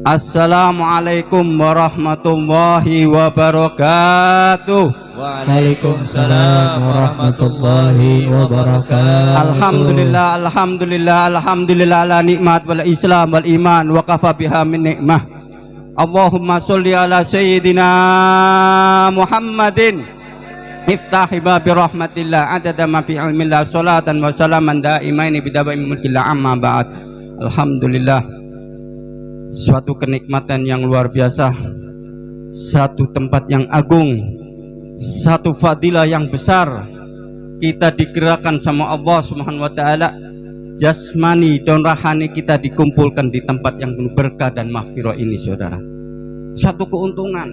Assalamualaikum warahmatullahi wabarakatuh. Waalaikumsalam warahmatullahi wabarakatuh. Alhamdulillah, alhamdulillah, alhamdulillah ala nikmat wal islam wal iman wa kafa biha min nikmah. Allahumma sholli ala sayyidina Muhammadin miftahi babi rahmatillah adada ma fi ilmillah salatan wa salaman daimaini bidabai mulkillah amma ba'd. Alhamdulillah, suatu kenikmatan yang luar biasa, satu tempat yang agung, satu fadilah yang besar. Kita digerakkan sama Allah Subhanahu wa taala, jasmani dan rohani kita dikumpulkan di tempat yang penuh berkah dan mahfirah ini, saudara. Satu keuntungan.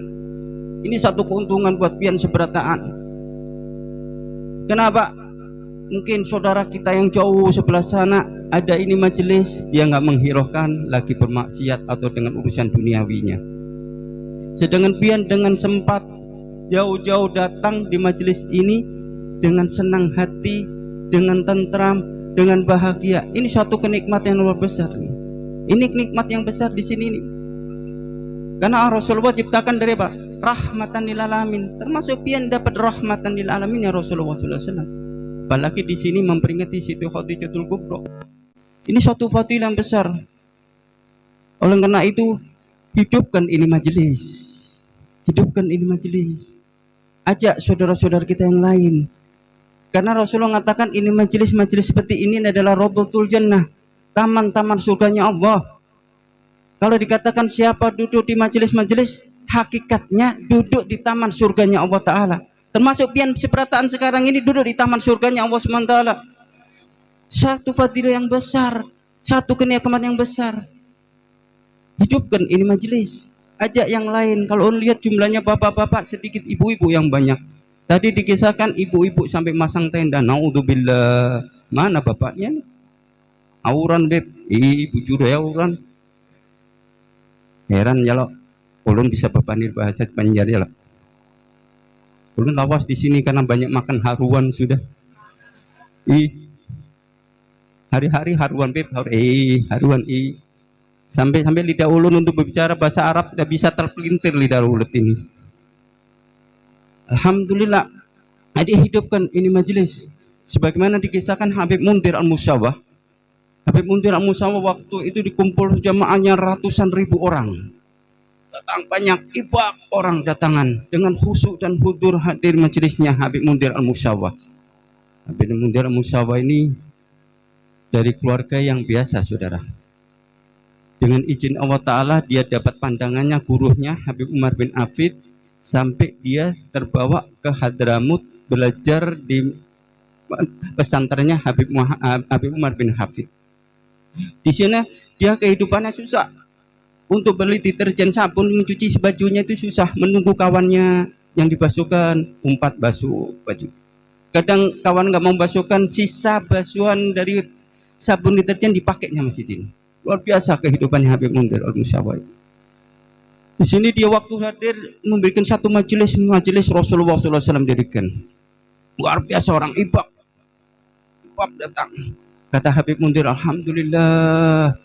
Ini satu keuntungan buat pian seberataan. Kenapa? Mungkin saudara kita yang jauh sebelah sana ada ini majelis, dia nggak menghiraukan lagi bermaksiat atau dengan urusan duniawinya. Sedangkan pian dengan sempat jauh-jauh datang di majelis ini dengan senang hati, dengan tentram, dengan bahagia. Ini suatu kenikmatan yang luar besar. Ini nikmat yang besar di sini nih. Karena Rasulullah ciptakan dari apa? Rahmatan lil alamin. Termasuk pian dapat rahmatan lil alamin ya Rasulullah sallallahu alaihi wasallam. Apalagi di sini memperingati Siti Khadijatul Kubra. Ini suatu fadilah yang besar. Oleh karena itu, hidupkan ini majelis. Hidupkan ini majelis. Ajak saudara-saudara kita yang lain. Karena Rasulullah mengatakan ini majelis-majelis seperti ini adalah Raudhatul Jannah, taman-taman surganya Allah. Kalau dikatakan siapa duduk di majelis-majelis, hakikatnya duduk di taman surganya Allah Ta'ala. Termasuk pian seperataan sekarang ini duduk di taman surganya Allah SWT. Satu fadilah yang besar, satu kenikmatan yang besar. Hidupkan ini majelis. Ajak yang lain. Kalau lihat jumlahnya bapak-bapak, sedikit ibu-ibu yang banyak. Tadi dikisahkan ibu-ibu sampai masang tenda. Naudzubillah. Mana bapaknya nih? Auran beb. Ibu juru ya auran. Heran ya lo. Ulun bisa berpanir bahasa Banjar ya lo. Ulun lawas di sini karena banyak makan haruan sudah. Hari-hari haruan beb, haruan sampai lidah ulun untuk berbicara bahasa Arab tidak bisa terpelintir lidah ulun ini. Alhamdulillah, jadi hidupkan ini majelis. Sebagaimana dikisahkan Habib Mundir Al-Musyawah. Habib Mundir Al-Musyawah waktu itu dikumpul jamaahnya ratusan ribu orang. Datang banyak ibak orang datangan dengan khusyuk dan hudur hadir majelisnya Habib Mundir Al-Musyawah. Habib Mundir Al-Musyawah ini dari keluarga yang biasa, saudara. Dengan izin Allah Ta'ala dia dapat pandangannya gurunya Habib Umar bin Hafid sampai dia terbawa ke Hadramut belajar di pesantrennya Habib Umar bin Hafid. Di sana dia kehidupannya susah. Untuk beli deterjen sabun mencuci bajunya itu susah, menunggu kawannya yang dibasuhkan, umpat basuh baju. Kadang kawan nggak mau basuhkan, sisa basuhan dari sabun deterjen dipakainya masih ini. Luar biasa kehidupannya Habib Mundir Al-Musyawah itu. Di sini dia waktu hadir memberikan satu majelis Rasulullah SAW dirikan. Luar biasa orang ibak datang. Kata Habib Mundir, alhamdulillah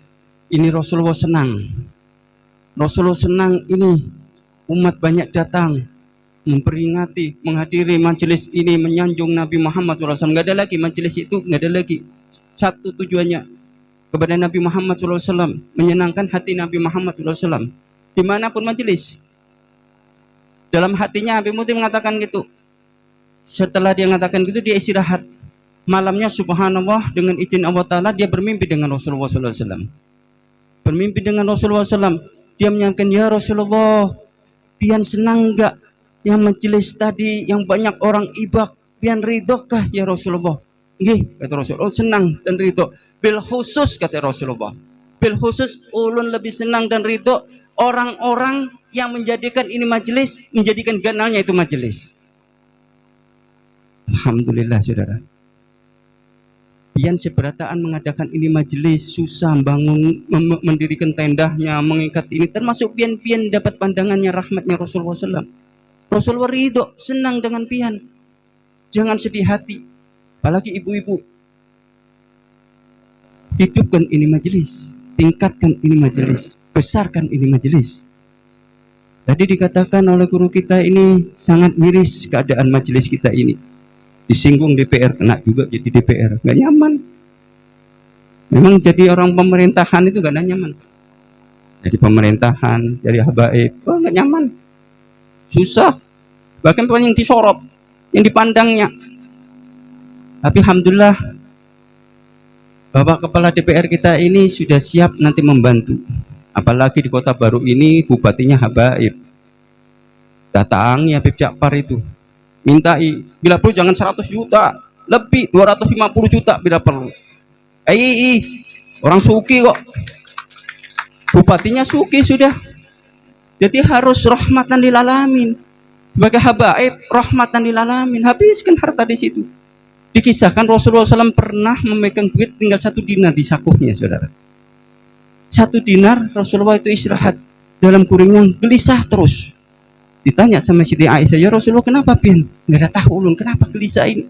ini Rasulullah senang. Rasulullah senang ini umat banyak datang memperingati, menghadiri majelis ini, menyanjung Nabi Muhammad SAW. Nggak ada lagi majelis itu, nggak ada lagi. Satu tujuannya kepada Nabi Muhammad SAW, menyenangkan hati Nabi Muhammad SAW. Dimanapun majelis, dalam hatinya Habib Mundir mengatakan gitu. Setelah dia mengatakan gitu, dia istirahat. Malamnya subhanallah dengan izin Allah Ta'ala dia bermimpi dengan Rasulullah SAW. Bermimpi dengan Rasulullah SAW. Dia menyampaikan, ya Rasulullah, pian senang enggak yang majelis tadi yang banyak orang ibak, pian ridhokah ya Rasulullah? Nggih, kata Rasulullah, senang dan ridho. Bil khusus kata Rasulullah, bil khusus ulun lebih senang dan ridho orang-orang yang menjadikan ini majelis, menjadikan ganalnya itu majelis. Alhamdulillah, saudara. Pian seberataan mengadakan ini majelis, susah bangun, mendirikan tendahnya, mengikat ini, termasuk pian-pian dapat pandangannya rahmatnya Rasulullah SAW. Rasulullah ridho, senang dengan pian. Jangan sedih hati, apalagi ibu-ibu. Hidupkan ini majelis, tingkatkan ini majelis. besarkan ini majelis. Tadi dikatakan oleh guru kita ini sangat miris keadaan majelis kita ini. Disinggung DPR, kena juga jadi DPR, nggak nyaman. Memang jadi orang pemerintahan itu nggak nyaman. Jadi pemerintahan, jadi habaib, nggak nyaman, susah. Bahkan yang disorot, yang dipandangnya. Tapi alhamdulillah, Bapak Kepala DPR kita ini sudah siap nanti membantu. Apalagi di Kota Baru ini bupatinya habaib. Datangi Habib Jakfar itu. Mintai, bila perlu jangan 100 juta, lebih 250 juta bila perlu. Orang suki kok. Bupatinya suki sudah. Jadi harus rahmatan lil alamin. Sebagai habaib, rahmatan lil alamin. Habiskan harta di situ. Dikisahkan Rasulullah SAW pernah memegang duit tinggal 1 dinar di sakunya, saudara. 1 dinar Rasulullah itu istirahat dalam kuringnya, gelisah terus. Ditanya sama Siti Aisyah, ya Rasulullah kenapa pian? Nggak ada tahu ulun, kenapa gelisah ini?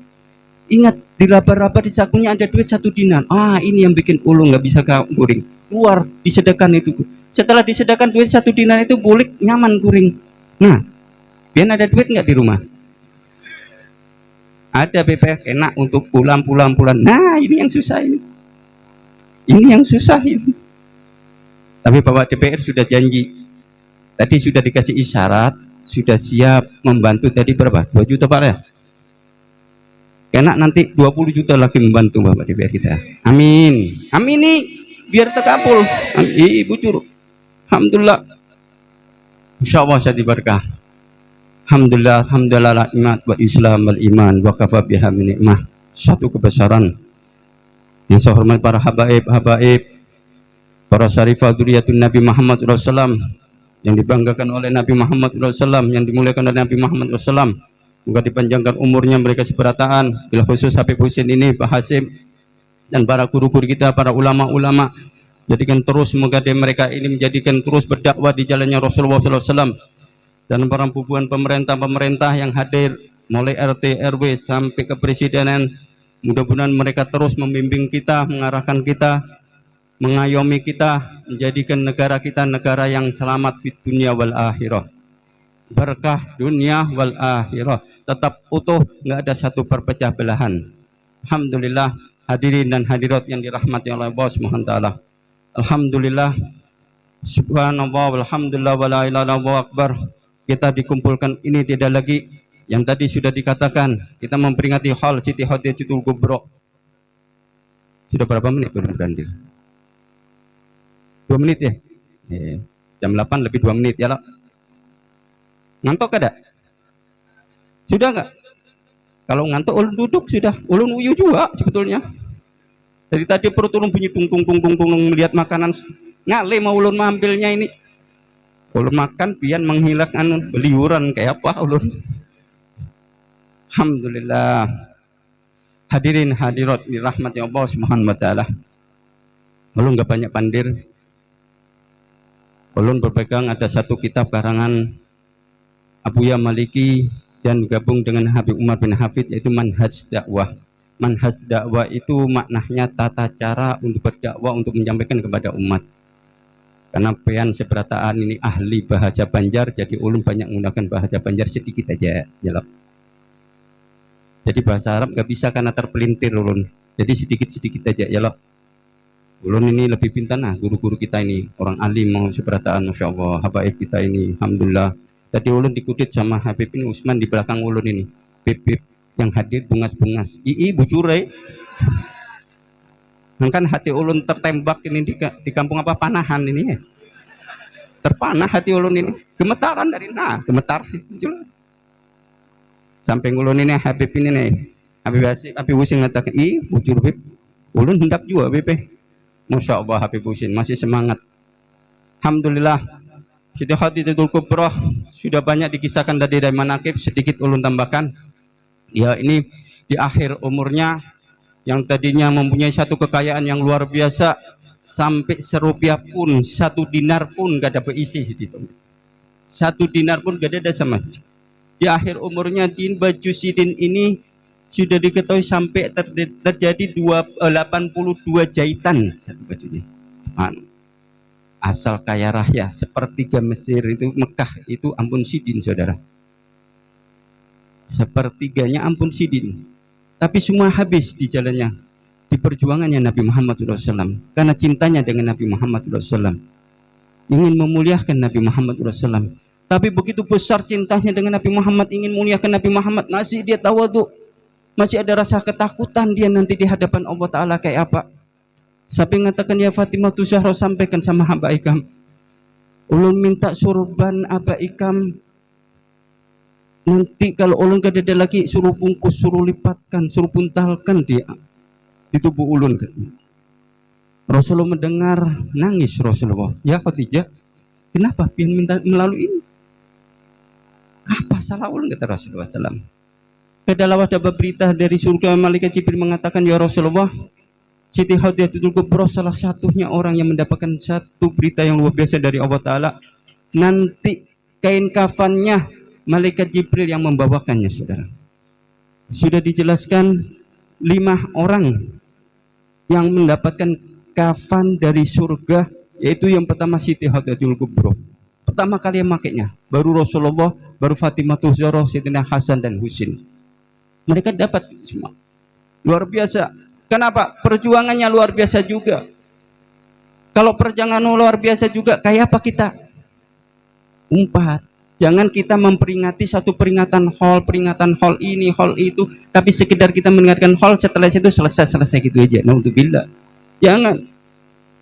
Ingat di laba-laba di sakunya ada duit 1 dinar. Ini yang bikin ulun nggak bisa kuring. Keluar disedekahkan itu. Setelah disedekahkan duit 1 dinar itu bulik nyaman kuring. Nah, pian ada duit nggak di rumah? Ada BPK enak untuk pulang. Nah, ini yang susah ini. Ini yang susah ini. Tapi Bapak DPR sudah janji. Tadi sudah dikasih isyarat, sudah siap membantu tadi berapa? 2 juta Pak ya? Enak nanti 20 juta lagi membantu Bapak DPR kita. Amin. Amin nih, biar terkabul. Bujur. Alhamdulillah. Insyaallah saya diberkah. Alhamdulillah, alhamdulillah nikmat wa Islam wal iman wa kafa biha min nikmah. Satu kebesaran. Yang saya hormat para habaib, para syarifah dzurriyyatun Nabi Muhammad SAW yang dibanggakan oleh Nabi Muhammad SAW, yang dimuliakan oleh Nabi Muhammad SAW. Semoga dipanjangkan umurnya mereka seberataan. Bila khusus Habib Husin ini, Pak Hasim dan para guru-guru kita, para ulama-ulama, jadikan terus semoga mereka ini menjadikan terus berdakwah di jalannya Rasulullah SAW. Dan para pimpinan pemerintah yang hadir mulai RT RW sampai ke presidenan, mudah-mudahan mereka terus membimbing kita, mengarahkan kita, mengayomi kita, menjadikan negara kita negara yang selamat di dunia wal akhirah, berkah dunia wal akhirah, tetap utuh, nggak ada satu perpecah belahan. Alhamdulillah, hadirin dan hadirat yang dirahmati oleh Allah Subhanahu wa taala. Alhamdulillah, subhanallah, walhamdulillah, wala ilaha illallah akbar. Kita dikumpulkan ini tidak lagi yang tadi sudah dikatakan, kita memperingati hal Siti Khadijatul Kubra. Sudah berapa menit belum berandil? 2 menit ya? Jam 8 lebih 2 menit ya lah. Ngantuk ada? Sudah enggak? Kalau ngantuk ulun duduk sudah. Ulun uyu juga sebetulnya. Dari tadi perut ulun bunyi tung melihat makanan ngale mau ulun mengambilnya ini. Ulun makan pian menghilangkan beliuran kayak apa ulun. Alhamdulillah. Hadirin hadirat dirahmati Allah Subhanahu wa taala. Ulun enggak banyak pandir. Ulun berpegang ada satu kitab karangan Abuya Maliki dan gabung dengan Habib Umar bin Hafid, yaitu Manhaj Dakwah. Manhaj Dakwah itu maknanya tata cara untuk berdakwah, untuk menyampaikan kepada umat. Karena pian seberataan ini ahli bahasa Banjar, jadi ulun banyak menggunakan bahasa Banjar sedikit aja, jelek. Jadi bahasa Arab nggak bisa karena terpelintir ulun. Jadi sedikit aja, jelek. Ulun ini lebih pintar guru-guru kita ini, orang alim mau seberataan, masya Allah, habaib kita ini, alhamdulillah. Tadi ulun dikudit sama Habib ini Usman di belakang ulun ini, Bib yang hadir bungas-bungas, bujurai. Kan hati ulun tertembak ini di kampung apa Panahan ini ya. Terpanah hati ulun ini, gemetaran dari gemetar. Sampai ulun ini Habib ini nih, Habib Husin ngatakan, bujur Bib, ulun hendak juga Bib. Masya Allah Habib Husin masih semangat. Alhamdulillah. Siti Khadijatul Kubra sudah banyak dikisahkan dari manaqib, sedikit ulun tambahkan. Ya ini di akhir umurnya yang tadinya mempunyai satu kekayaan yang luar biasa, sampai serupiah pun, 1 dinar pun gak ada berisi gitu. 1 dinar pun gak ada sama. Di akhir umurnya Din Baju Sidin ini sudah diketahui sampai terjadi 82 jahitan satu bajunya. asal kaya raya, sepertiga Mesir itu, Mekah itu ampun sidin saudara, sepertiganya ampun sidin, tapi semua habis di jalannya, di perjuangannya Nabi Muhammad SAW, karena cintanya dengan Nabi Muhammad SAW, ingin memuliakan Nabi Muhammad SAW. Tapi begitu besar cintanya dengan Nabi Muhammad, ingin memuliakan Nabi Muhammad, masih dia tawadhu, masih ada rasa ketakutan dia nanti di hadapan Allah Ta'ala kayak apa. Sampai mengatakan, ya Fatimah tu Zahra, sampaikan sama hamba ikam, ulun minta surban aba ikam, nanti kalau ulun gak ada lagi, suruh bungkus, suruh lipatkan, suruh puntalkan dia di tubuh ulun. Rasulullah mendengar, nangis Rasulullah. Ya Khadijah, kenapa pian minta melalui ini? Apa salah ulun, kata Rasulullah SAW. Kedalawa dapat berita dari surga, malaikat Jibril mengatakan, ya Rasulullah, Siti Khadijatul Kubra salah satunya orang yang mendapatkan satu berita yang luar biasa dari Allah Ta'ala. Nanti kain kafannya malaikat Jibril yang membawakannya, saudara. Sudah dijelaskan 5 orang yang mendapatkan kafan dari surga, yaitu yang pertama Siti Khadijatul Kubra. Pertama kali yang makainya, baru Rasulullah, baru Fatimah Zahra, Sayyidina Hasan dan Husin. Mereka dapat semua. Luar biasa. Kenapa? Perjuangannya luar biasa juga. Kalau perjuangan luar biasa juga, kayak apa kita? Umpat. Jangan kita memperingati satu peringatan hall ini, hall itu, tapi sekedar kita mendengarkan hall, setelah itu selesai gitu aja. Naudzubillah. Jangan.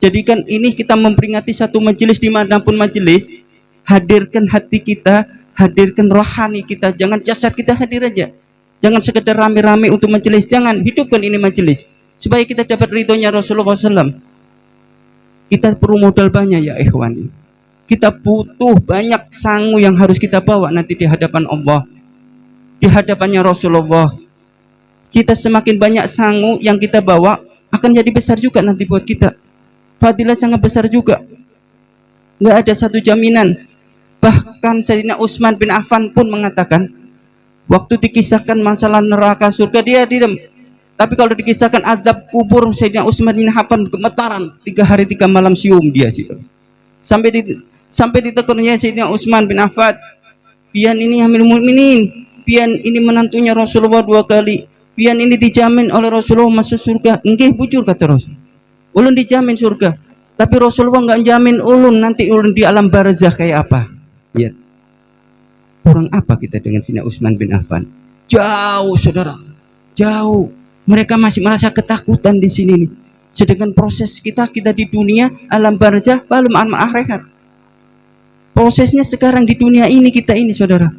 Jadikan ini kita memperingati satu majelis, dimanapun majelis, hadirkan hati kita, hadirkan rohani kita, jangan jasad kita hadir aja. Jangan sekedar rame-rame untuk majelis, jangan, hidupkan ini majelis supaya kita dapat ridhonya Rasulullah SAW. Kita perlu modal banyak ya ikhwani. Kita butuh banyak sangu yang harus kita bawa nanti di hadapan Allah, di hadapannya Rasulullah. Kita semakin banyak sangu yang kita bawa, akan jadi besar juga nanti buat kita. Fadilah sangat besar juga. Nggak ada satu jaminan. Bahkan Sayyidina Utsman bin Affan pun mengatakan, waktu dikisahkan masalah neraka surga dia diam. Tapi kalau dikisahkan azab kubur, Sayyidina Utsman bin Affan gemetaran, 3 hari 3 malam sium dia sih. Sampai ditekunnya Sayyidina Utsman bin Affan, pian ini Amirul Mukminin, pian ini menantunya Rasulullah 2 kali, pian ini dijamin oleh Rasulullah masuk surga. Nggih bujur, kata Rasul. Ulun dijamin surga. Tapi Rasulullah nggak jamin ulun nanti ulun di alam barzakh kayak apa. Ya. Kurang apa kita dengan Sayyidina Utsman bin Affan? Jauh saudara, jauh. Mereka masih merasa ketakutan di sini nih. Sedangkan proses kita di dunia alam barzakh belum alam akhirat. Prosesnya sekarang di dunia ini kita ini saudara.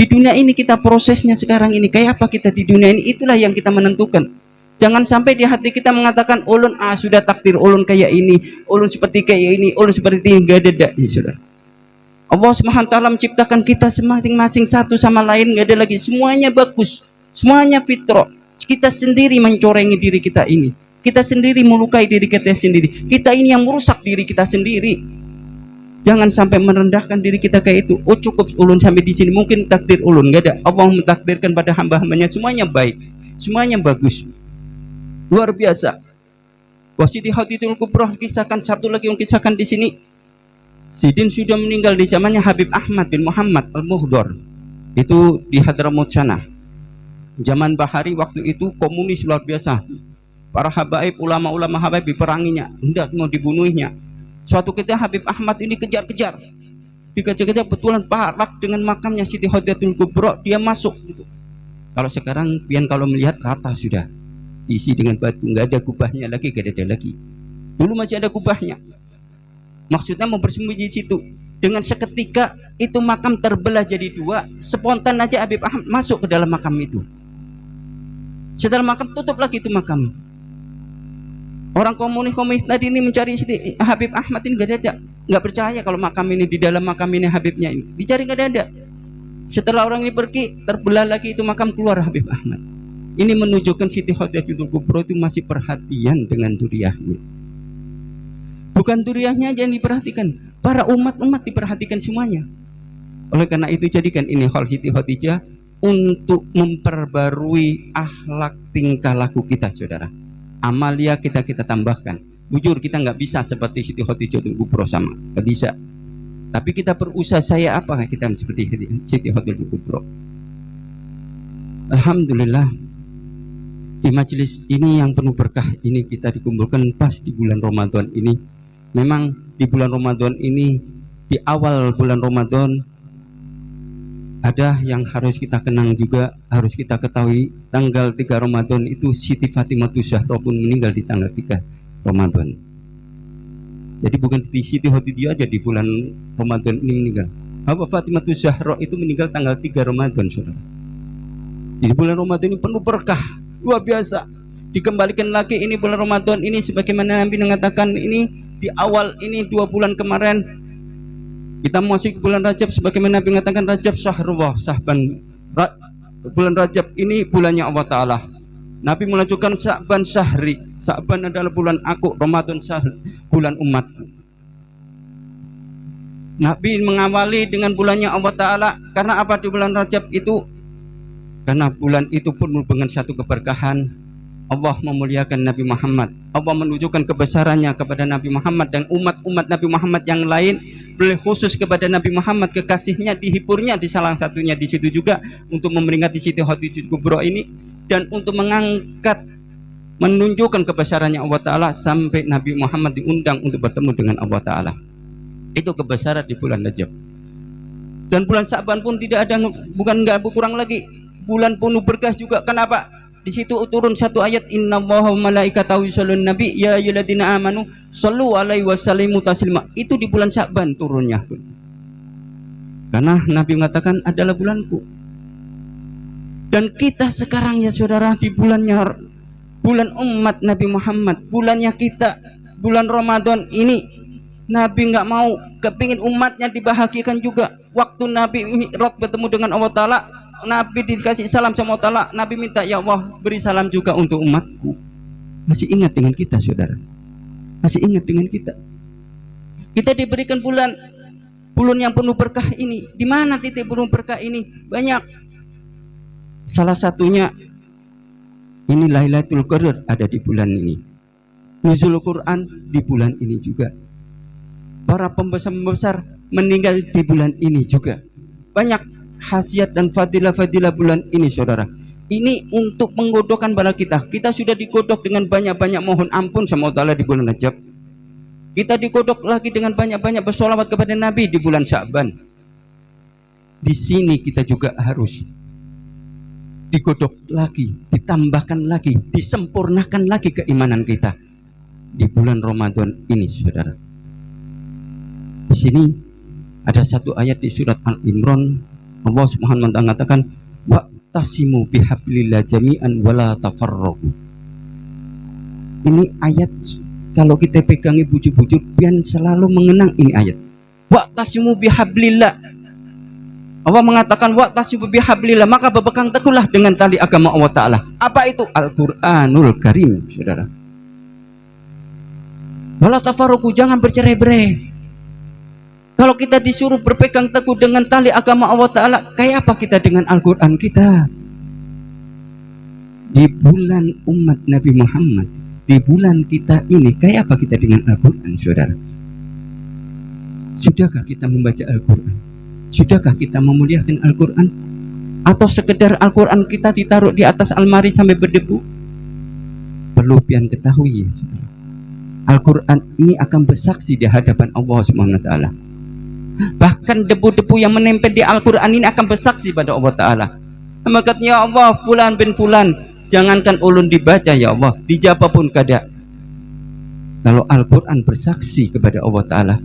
Di dunia ini kita prosesnya sekarang ini kayak apa kita di dunia ini, itulah yang kita menentukan. Jangan sampai di hati kita mengatakan ulun sudah takdir ulun kayak ini, ulun seperti kayak ini, ulun seperti ini, enggak ada ya saudara. Allah SWT menciptakan kita masing-masing satu sama lain, nggak ada lagi, semuanya bagus, semuanya fitrah. Kita sendiri mencorengi diri kita ini, kita sendiri melukai diri kita sendiri, kita ini yang merusak diri kita sendiri. Jangan sampai merendahkan diri kita kayak itu. Oh cukup ulun sampai di sini, mungkin takdir ulun, nggak ada. Allah mentakdirkan pada hamba-hambanya semuanya baik, semuanya bagus, luar biasa. Siti Khadijatul Kubra kisahkan, satu lagi yang kisahkan di sini. Sidin sudah meninggal di zamannya Habib Ahmad bin Muhammad Al-Muhdar. Itu di Hadramaut sana. Zaman Bahari waktu itu komunis luar biasa. Para habaib, ulama-ulama habaib diperanginya, hendak mau dibunuhnya. Suatu ketika Habib Ahmad ini kejar-kejar. Dikejar-kejar, betulan parak dengan makamnya Siti Khadijatul Kubra, dia masuk gitu. Kalau sekarang pian kalau melihat rata sudah. Isi dengan batu, nggak ada kubahnya lagi, nggak ada lagi. Dulu masih ada kubahnya. Maksudnya mau bersembunyi di situ. Dengan seketika itu makam terbelah jadi 2. Spontan aja Habib Ahmad masuk ke dalam makam itu. Setelah makam tutup lagi itu makam. Orang komunis tadi ini mencari Habib Ahmad ini nggak ada. Nggak percaya kalau makam ini, di dalam makam ini Habibnya ini. Dicari nggak ada. Setelah orang ini pergi, terbelah lagi itu makam, keluar Habib Ahmad. Ini menunjukkan Siti Khadijatul Kubra itu masih perhatian dengan duriahnya. Bukan duriahnya aja yang diperhatikan, para umat-umat diperhatikan semuanya. Oleh karena itu jadikan ini hal Siti Khadijah untuk memperbarui akhlak tingkah laku kita saudara. Amalia kita tambahkan. Bujur kita nggak bisa seperti Siti Khadijatul Kubro sama, nggak bisa. Tapi kita berusaha, saya apa kita seperti Siti Khadijatul Kubro. Alhamdulillah, di majelis ini yang penuh berkah ini kita dikumpulkan pas di bulan Ramadan ini. Memang di bulan Ramadan ini, di awal bulan Ramadan, ada yang harus kita kenang juga, harus kita ketahui. Tanggal 3 Ramadan itu Siti Fatimatus Zahra pun meninggal di tanggal 3 Ramadan. Jadi bukan Siti Khadijah aja di bulan Ramadan ini meninggal. Fatimatus Zahra itu meninggal tanggal 3 Ramadan, saudara. Di bulan Ramadan ini penuh berkah, luar biasa. Dikembalikan lagi ini bulan Ramadan ini, sebagaimana Nabi mengatakan ini di awal ini 2 bulan kemarin kita masuk ke bulan Rajab, sebagaimana Nabi mengatakan Rajab syahrullah sahban. Bulan Rajab ini bulannya Allah Ta'ala. Nabi melanjutkan Sya'ban syahri. Sya'ban adalah bulan aku, Ramadan syahri, bulan umatku. Nabi mengawali dengan bulannya Allah Ta'ala. Karena apa di bulan Rajab itu? Karena bulan itu penuh dengan satu keberkahan. Allah memuliakan Nabi Muhammad. Allah menunjukkan kebesarannya kepada Nabi Muhammad dan umat-umat Nabi Muhammad yang lain. Beliau khusus kepada Nabi Muhammad, kekasihnya, dihiburnya di salah satunya di situ juga untuk memperingati Siti Khadijatul Kubro ini, dan untuk mengangkat, menunjukkan kebesarannya Allah Ta'ala sampai Nabi Muhammad diundang untuk bertemu dengan Allah Ta'ala. Itu kebesaran di bulan Rajab. Dan bulan Sya'ban pun tidak ada, bukan nggak berkurang lagi, bulan penuh berkah juga. Kenapa? Di situ turun satu ayat, innallaha wa malaikatahu yusholluna nabi ya ayyuhalladzina amanu shallu alaihi wasallimu taslima. Itu di bulan Sya'ban turunnya. Karena Nabi mengatakan adalah bulanku. Dan kita sekarang ya saudara, di bulannya, bulan umat Nabi Muhammad, bulannya kita, bulan Ramadan ini, Nabi nggak mau, kepingin umatnya dibahagiakan juga. Waktu Nabi Mi'raj bertemu dengan Allah Ta'ala, Nabi dikasih salam sama Allah Ta'ala, Nabi minta, ya Allah beri salam juga untuk umatku. Masih ingat dengan kita saudara? Masih ingat dengan kita? Kita diberikan bulan yang penuh berkah ini. Di mana titik penuh berkah ini? Banyak. Salah satunya ini Lailatul Qadar ada di bulan ini. Nuzul Quran di bulan ini juga. Para pembesar-pembesar meninggal di bulan ini juga. Banyak khasiat dan fadilah-fadilah bulan ini saudara. Ini untuk menggodokkan pada kita. Kita sudah digodok dengan banyak-banyak mohon ampun sama Allah Ta'ala di bulan Rajab. Kita digodok lagi dengan banyak-banyak bersolawat kepada Nabi di bulan Sya'ban. Di sini kita juga harus digodok lagi, ditambahkan lagi, disempurnakan lagi keimanan kita di bulan Ramadan ini saudara. Di sini ada satu ayat di surat Al-Imran, Allah Subhanahu wa ta'ala mengatakan wa'tasimu bihablillah jami'an wala tafarraqu. Ini ayat kalau kita pegangi bujur-bujur pian selalu mengenang ini ayat. Wa'tasimu bihablillah. Allah mengatakan wa'tasimu bihablillah, maka berpegang teguhlah dengan tali agama Allah Ta'ala. Apa itu? Al-Qur'anul Karim, saudara. Wala tafarraqu, jangan bercerai-berai. Kalau kita disuruh berpegang teguh dengan tali agama Allah Ta'ala, kayak apa kita dengan Al-Quran kita? Di bulan umat Nabi Muhammad, di bulan kita ini, kayak apa kita dengan Al-Quran, saudara? Sudahkah kita membaca Al-Quran? Sudahkah kita memuliakan Al-Quran? Atau sekedar Al-Quran kita ditaruh di atas almari sampai berdebu? Perlu pian ketahui ya, saudara. Al-Quran ini akan bersaksi di hadapan Allah Subhanahu wa ta'ala. Bahkan debu-debu yang menempel di Al-Quran ini akan bersaksi pada Allah Ta'ala. Maka ya Allah, fulan bin fulan, jangankan ulun dibaca ya Allah, dijawab pun kada. Kalau Al-Quran bersaksi kepada Allah Ta'ala,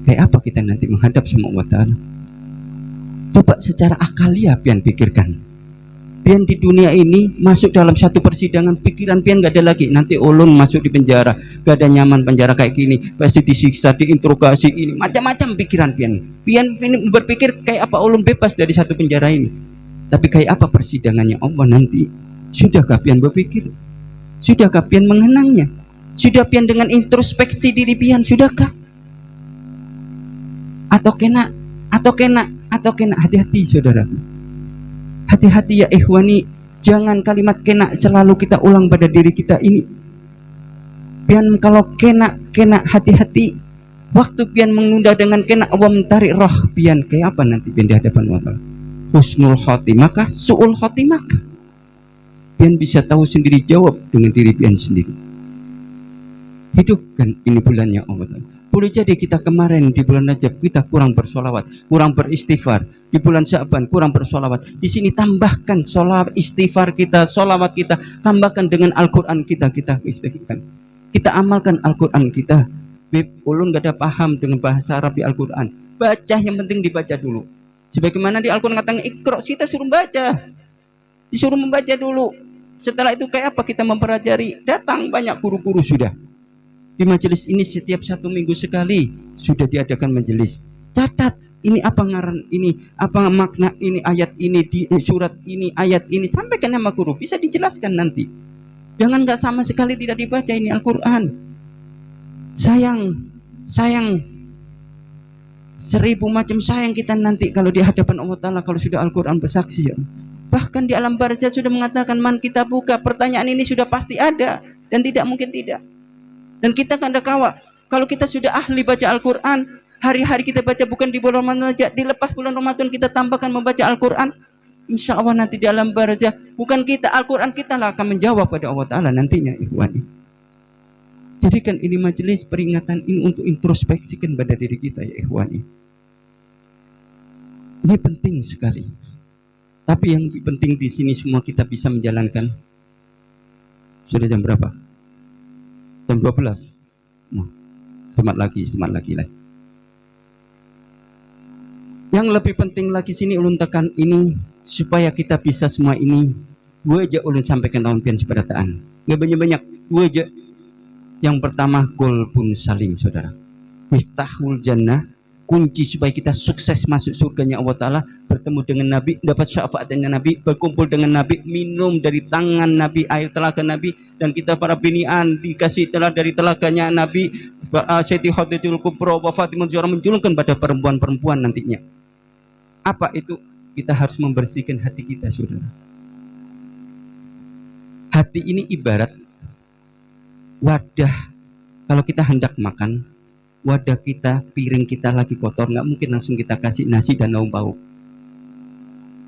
kayak apa kita nanti menghadap sama Allah Ta'ala? Coba secara akaliah pian pikirkan. Pian di dunia ini masuk dalam satu persidangan, pikiran pian gak ada lagi. Nanti ulun masuk di penjara, gak ada nyaman penjara kayak gini, pasti disiksa, diinterogasi ini, macam-macam pikiran pian. Pian ini berpikir kayak apa ulun bebas dari satu penjara ini. Tapi kayak apa persidangannya Allah nanti? Sudahkah pian berpikir? Sudahkah pian mengenangnya? Sudah pian dengan introspeksi diri pian? Sudahkah? Atau kena? Hati-hati saudara. Hati-hati ya ikhwani, jangan kalimat kena selalu kita ulang pada diri kita ini. pian kalau kena hati-hati. Waktu pian menunda dengan kena awam tarik roh pian kayak apa nanti pian di hadapan Allah? Husnul khotimah kah? Su'ul khotimah kah? Pian bisa tahu sendiri, jawab dengan diri pian sendiri. Hidupkan ini bulannya Allah. Boleh jadi kita kemarin di bulan Rajab kita kurang bersolawat, kurang beristighfar. Di bulan Sya'ban kurang bersolawat. Di sini tambahkan solawat istighfar kita, solawat kita, tambahkan dengan Al-Quran kita istighfar. Kita amalkan Al-Quran kita. Ulun gak ada paham dengan bahasa Arab di Al-Quran. Baca, yang penting dibaca dulu. Sebagaimana di Al-Quran katakan Iqra, kita suruh baca. Disuruh membaca dulu. Setelah itu kayak apa kita mempelajari? Datang banyak guru-guru sudah. Di majelis ini setiap 1 minggu sekali sudah diadakan majelis. Catat, ini apa ngaran ini, apa makna ini, ayat ini, di surat ini, ayat ini. Sampaikan sama guru, bisa dijelaskan nanti. Jangan gak sama sekali tidak dibaca ini Al-Quran. Sayang 1000 macam sayang kita nanti kalau di hadapan Allah Ta'ala kalau sudah Al-Quran bersaksi ya. Bahkan di alam barzah sudah mengatakan man kita buka, pertanyaan ini sudah pasti ada dan tidak mungkin tidak. Dan kita kan ada kawa, kalau kita sudah ahli baca Al-Quran, hari-hari kita baca bukan di bulan Ramadan saja, dilepas bulan Ramadan kita tambahkan membaca Al-Quran, insya Allah nanti di alam barzah bukan kita, Al-Quran kita lah akan menjawab pada Allah Ta'ala nantinya ikhwani. Jadikan ini majelis peringatan ini untuk introspeksikan pada diri kita ya ikhwani. Ini penting sekali. Tapi yang penting di sini semua kita bisa menjalankan. Sudah jam berapa? Jam 12. Nah, semangat lagi lah. Yang lebih penting lagi sini ulun tekan ini supaya kita bisa semua ini. Gue aja ulun sampaikan dalam pian sepadataan. Gak banyak-banyak. Gue aja. Yang pertama, golbun salim, saudara. Miftahul jannah, kunci supaya kita sukses masuk surganya Allah Ta'ala, bertemu dengan Nabi, dapat syafaatnya Nabi, berkumpul dengan Nabi, minum dari tangan Nabi, air telaga Nabi, dan kita para binian dikasih telah dari telaganya Nabi, Siti Khadijatul Kubra, wa Fatimah Zahra menjulurkan pada perempuan-perempuan nantinya. Apa itu? Kita harus membersihkan hati kita, saudara. Hati ini ibarat wadah. Kalau kita hendak makan, wadah kita, piring kita lagi kotor, nggak mungkin langsung kita kasih nasi dan lauk pauk.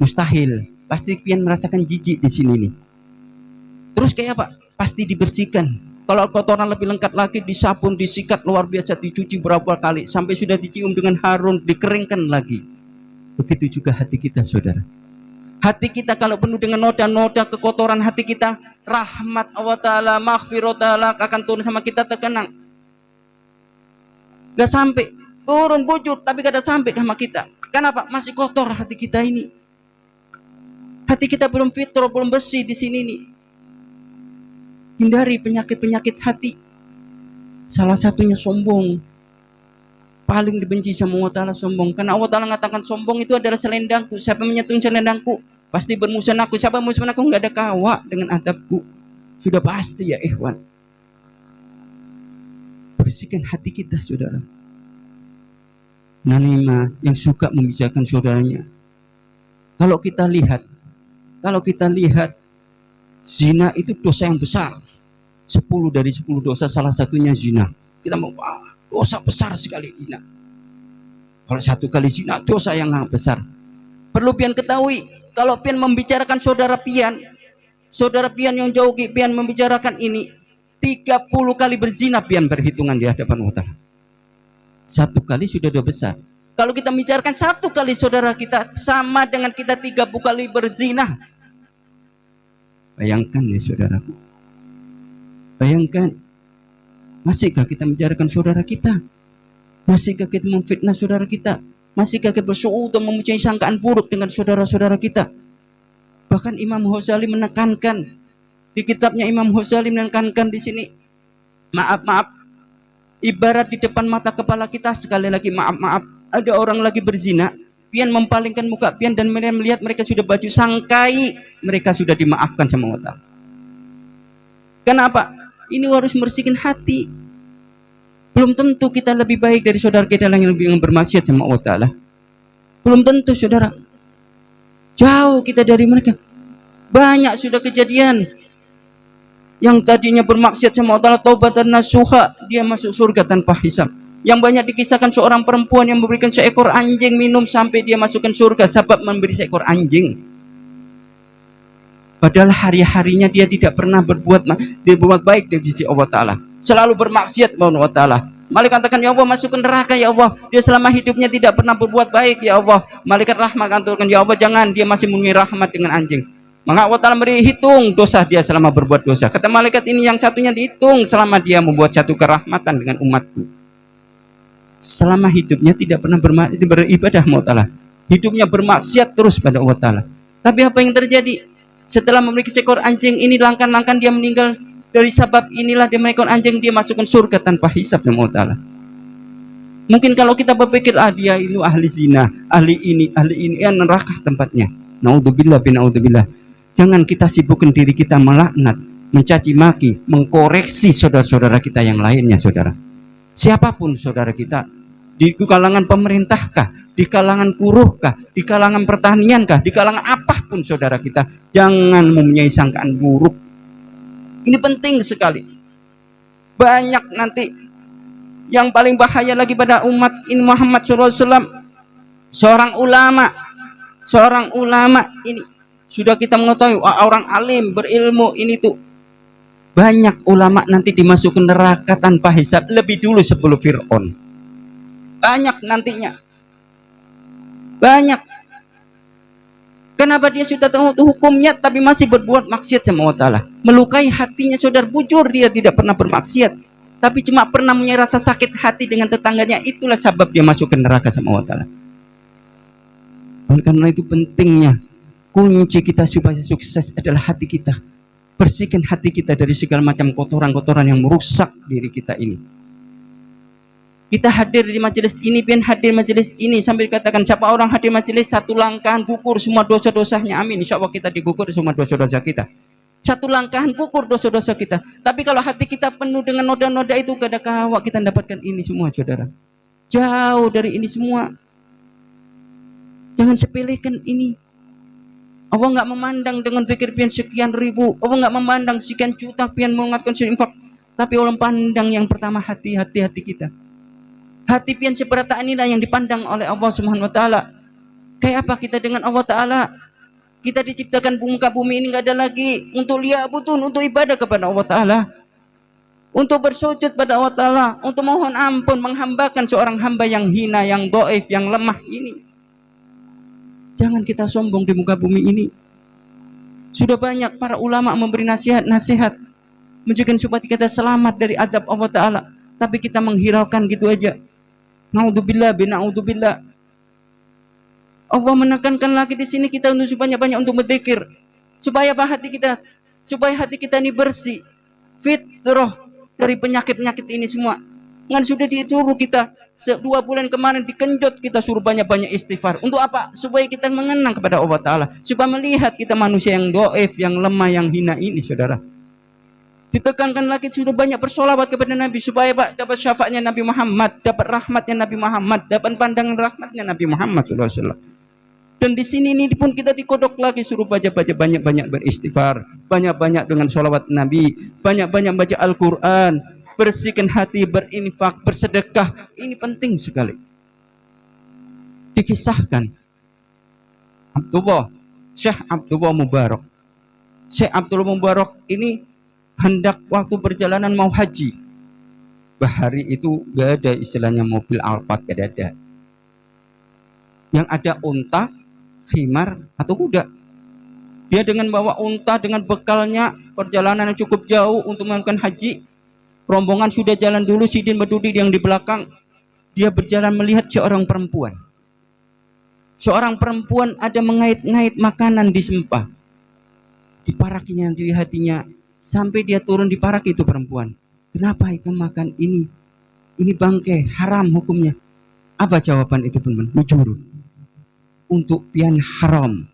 Mustahil. Pasti pian merasakan jijik di sini nih. Terus kayak apa? Pasti dibersihkan. Kalau kotoran lebih lengkap lagi, disabun, disikat luar biasa, dicuci berapa kali sampai sudah dicium dengan harum, dikeringkan lagi. Begitu juga hati kita, saudara. Hati kita kalau penuh dengan noda-noda kekotoran hati kita, rahmat Allah Ta'ala, maghfirah Ta'ala akan turun sama kita terkenang. Gak sampai, turun bujur tapi gak ada sampai sama kita. Kenapa? Masih kotor hati kita ini. Hati kita belum fitrah, belum bersih di sini nih. Hindari penyakit-penyakit hati. Salah satunya sombong. Paling dibenci sama Allah Ta'ala sombong. Karena Allah Ta'ala mengatakan sombong itu adalah selendangku. Siapa menyentuh selendangku pasti bermusuhan aku. Siapa musuhan aku nggak ada kawa dengan adabku. Sudah pasti ya ikhwan. Bersihkan hati kita, saudara. Nanima yang suka membicarakan saudaranya. Kalau kita lihat zina itu dosa yang besar. 10 dari 10 dosa salah satunya zina. Kita mau dosa besar sekali zina. Kalau 1 kali zina dosa yang sangat besar. Perlu pian ketahui, kalau pian membicarakan saudara pian yang jauh pian membicarakan ini 30 kali berzina pian berhitungan di hadapan Allah. 1 kali sudah besar. Kalau kita membicarakan 1 kali saudara kita sama dengan kita 30 kali berzina. Bayangkan ya saudaraku. Bayangkan. Masihkah kita membicarakan saudara kita? Masihkah kita memfitnah saudara kita? Masihkah kita bersuudzon mempunyai sangkaan buruk dengan saudara-saudara kita? Bahkan Imam Ghazali menekankan di kitabnya, Imam Ghazali menekankan di sini, maaf, ibarat di depan mata kepala kita, sekali lagi maaf, ada orang lagi berzina, pian mempalingkan muka pian dan melihat mereka sudah baju sangkai, mereka sudah dimaafkan sama Allah. Kenapa? Ini harus membersihkan hati. Belum tentu kita lebih baik dari saudara kita yang lebih bermaksiat sama Allah Ta'ala. Belum tentu, saudara. Jauh kita dari mereka. Banyak sudah kejadian. Yang tadinya bermaksiat sama Allah Ta'ala taubatan nasuha, dia masuk surga tanpa hisab. Yang banyak dikisahkan seorang perempuan yang memberikan seekor anjing minum sampai dia masukkan surga sebab memberi seekor anjing. Padahal hari-harinya dia tidak pernah berbuat baik dari sisi Allah Ta'ala. Selalu bermaksiat kepada Allah Ta'ala. Malaikat katakan, ya Allah masukkan neraka ya Allah. Dia selama hidupnya tidak pernah berbuat baik ya Allah. Malaikat rahmat katakan, ya Allah jangan, dia masih mempunyai rahmat dengan anjing. Maka Allah Ta'ala beri hitung dosa dia selama berbuat dosa. Kata malaikat ini yang satunya dihitung selama dia membuat satu kerahmatan dengan umatku. Selama hidupnya tidak pernah beribadah Allah Ta'ala. Hidupnya bermaksiat terus pada Allah Ta'ala. Tapi apa yang terjadi? Setelah memiliki seekor anjing ini, langkah-langkah dia meninggal dari sebab inilah dia meekor anjing, dia masukkan surga tanpa hisab sama Allah Ta'ala. Mungkin kalau kita berpikir, dia itu ahli zina, ahli ini, neraka tempatnya. Naudzubillah bin naudzubillah. Jangan kita sibukkan diri kita melaknat, mencaci maki, mengkoreksi saudara-saudara kita yang lainnya, saudara. Siapapun saudara kita, di kalangan pemerintahkah, di kalangan kuruhkah, di kalangan pertaniankah, di kalangan apapun saudara kita, jangan mempunyai sangkaan buruk. Ini penting sekali. Banyak nanti yang paling bahaya lagi pada umat ini Muhammad SAW, seorang ulama ini sudah kita mengetahui orang alim berilmu ini tuh banyak ulama nanti dimasukkan neraka tanpa hisab lebih dulu sebelum Fir'aun. Banyak nantinya, banyak. Kenapa dia sudah tahu hukumnya tapi masih berbuat maksiat sama Allah Ta'ala, melukai hatinya saudara. Bujur dia tidak pernah bermaksiat tapi cuma pernah punya rasa sakit hati dengan tetangganya, itulah sebab dia masuk ke neraka sama Allah Ta'ala. Oleh karena itu pentingnya kunci kita supaya sukses adalah hati kita. Bersihkan hati kita dari segala macam kotoran-kotoran yang merusak diri kita ini. Kita hadir di majelis ini, pian hadir majelis ini sambil dikatakan siapa orang hadir majelis satu langkahan gugur semua dosa-dosanya. Amin. Insya Allah kita digugur semua dosa-dosa kita. Satu langkahan gugur dosa-dosa kita. Tapi kalau hati kita penuh dengan noda-noda itu, kadang kita dapatkan ini semua, saudara. Jauh dari ini semua. Jangan sepelekan ini. Allah nggak memandang dengan zikir pian sekian ribu. Allah nggak memandang sekian juta pian mengingatkan infak. Tapi Allah pandang yang pertama hati kita. Hati pian seperataan inilah yang dipandang oleh Allah Subhanahu wa Ta'ala. Kayak apa kita dengan Allah Ta'ala? Kita diciptakan muka bumi ini nggak ada lagi untuk liya'budun, untuk ibadah kepada Allah Ta'ala, untuk bersujud pada Allah Ta'ala, untuk mohon ampun, menghambakan seorang hamba yang hina, yang dhaif, yang lemah ini. Jangan kita sombong di muka bumi ini. Sudah banyak para ulama memberi nasihat menunjukkan supaya kita selamat dari azab Allah Ta'ala, tapi kita menghiraukan gitu aja. Naudzubillah bin naudzubillah. Allah menekankan lagi di sini kita untuk banyak-banyak untuk berzikir supaya hati kita ini bersih, fitrah dari penyakit-penyakit ini semua. Kan sudah disuruh kita 2 bulan kemarin dikenjot, kita suruh banyak-banyak istighfar. Untuk apa? Supaya kita mengenang kepada Allah Ta'ala, supaya melihat kita manusia yang dhaif, yang lemah, yang hina ini, saudara. Ditekankan lagi sudah banyak bersolawat kepada Nabi supaya dapat syafaatnya Nabi Muhammad, dapat rahmatnya Nabi Muhammad, dapat pandangan rahmatnya Nabi Muhammad SAW. Dan di sini ini pun kita dikodok lagi suruh baca banyak-banyak beristighfar, banyak-banyak dengan sholawat Nabi, banyak-banyak baca Al-Quran, bersihkan hati, berinfak, bersedekah. Ini penting sekali. Dikisahkan Syekh Abdullah Mubarak. Syekh Abdullah Mubarak ini hendak waktu perjalanan mau haji. Bahari itu gak ada istilahnya mobil Alphard, gak ada. Yang ada unta, khimar atau kuda. Dia dengan bawa unta dengan bekalnya, perjalanan yang cukup jauh untuk melakukan haji. Rombongan sudah jalan dulu, Sidin berdiri yang di belakang. Dia berjalan melihat seorang perempuan. Seorang perempuan ada mengait-ngait makanan di sempah. Diparakinya di hatinya sampai dia turun diparak itu perempuan. Kenapa ikan makan ini? Ini bangkai, haram hukumnya. Apa jawaban itu pun? Jujur. Untuk pian haram,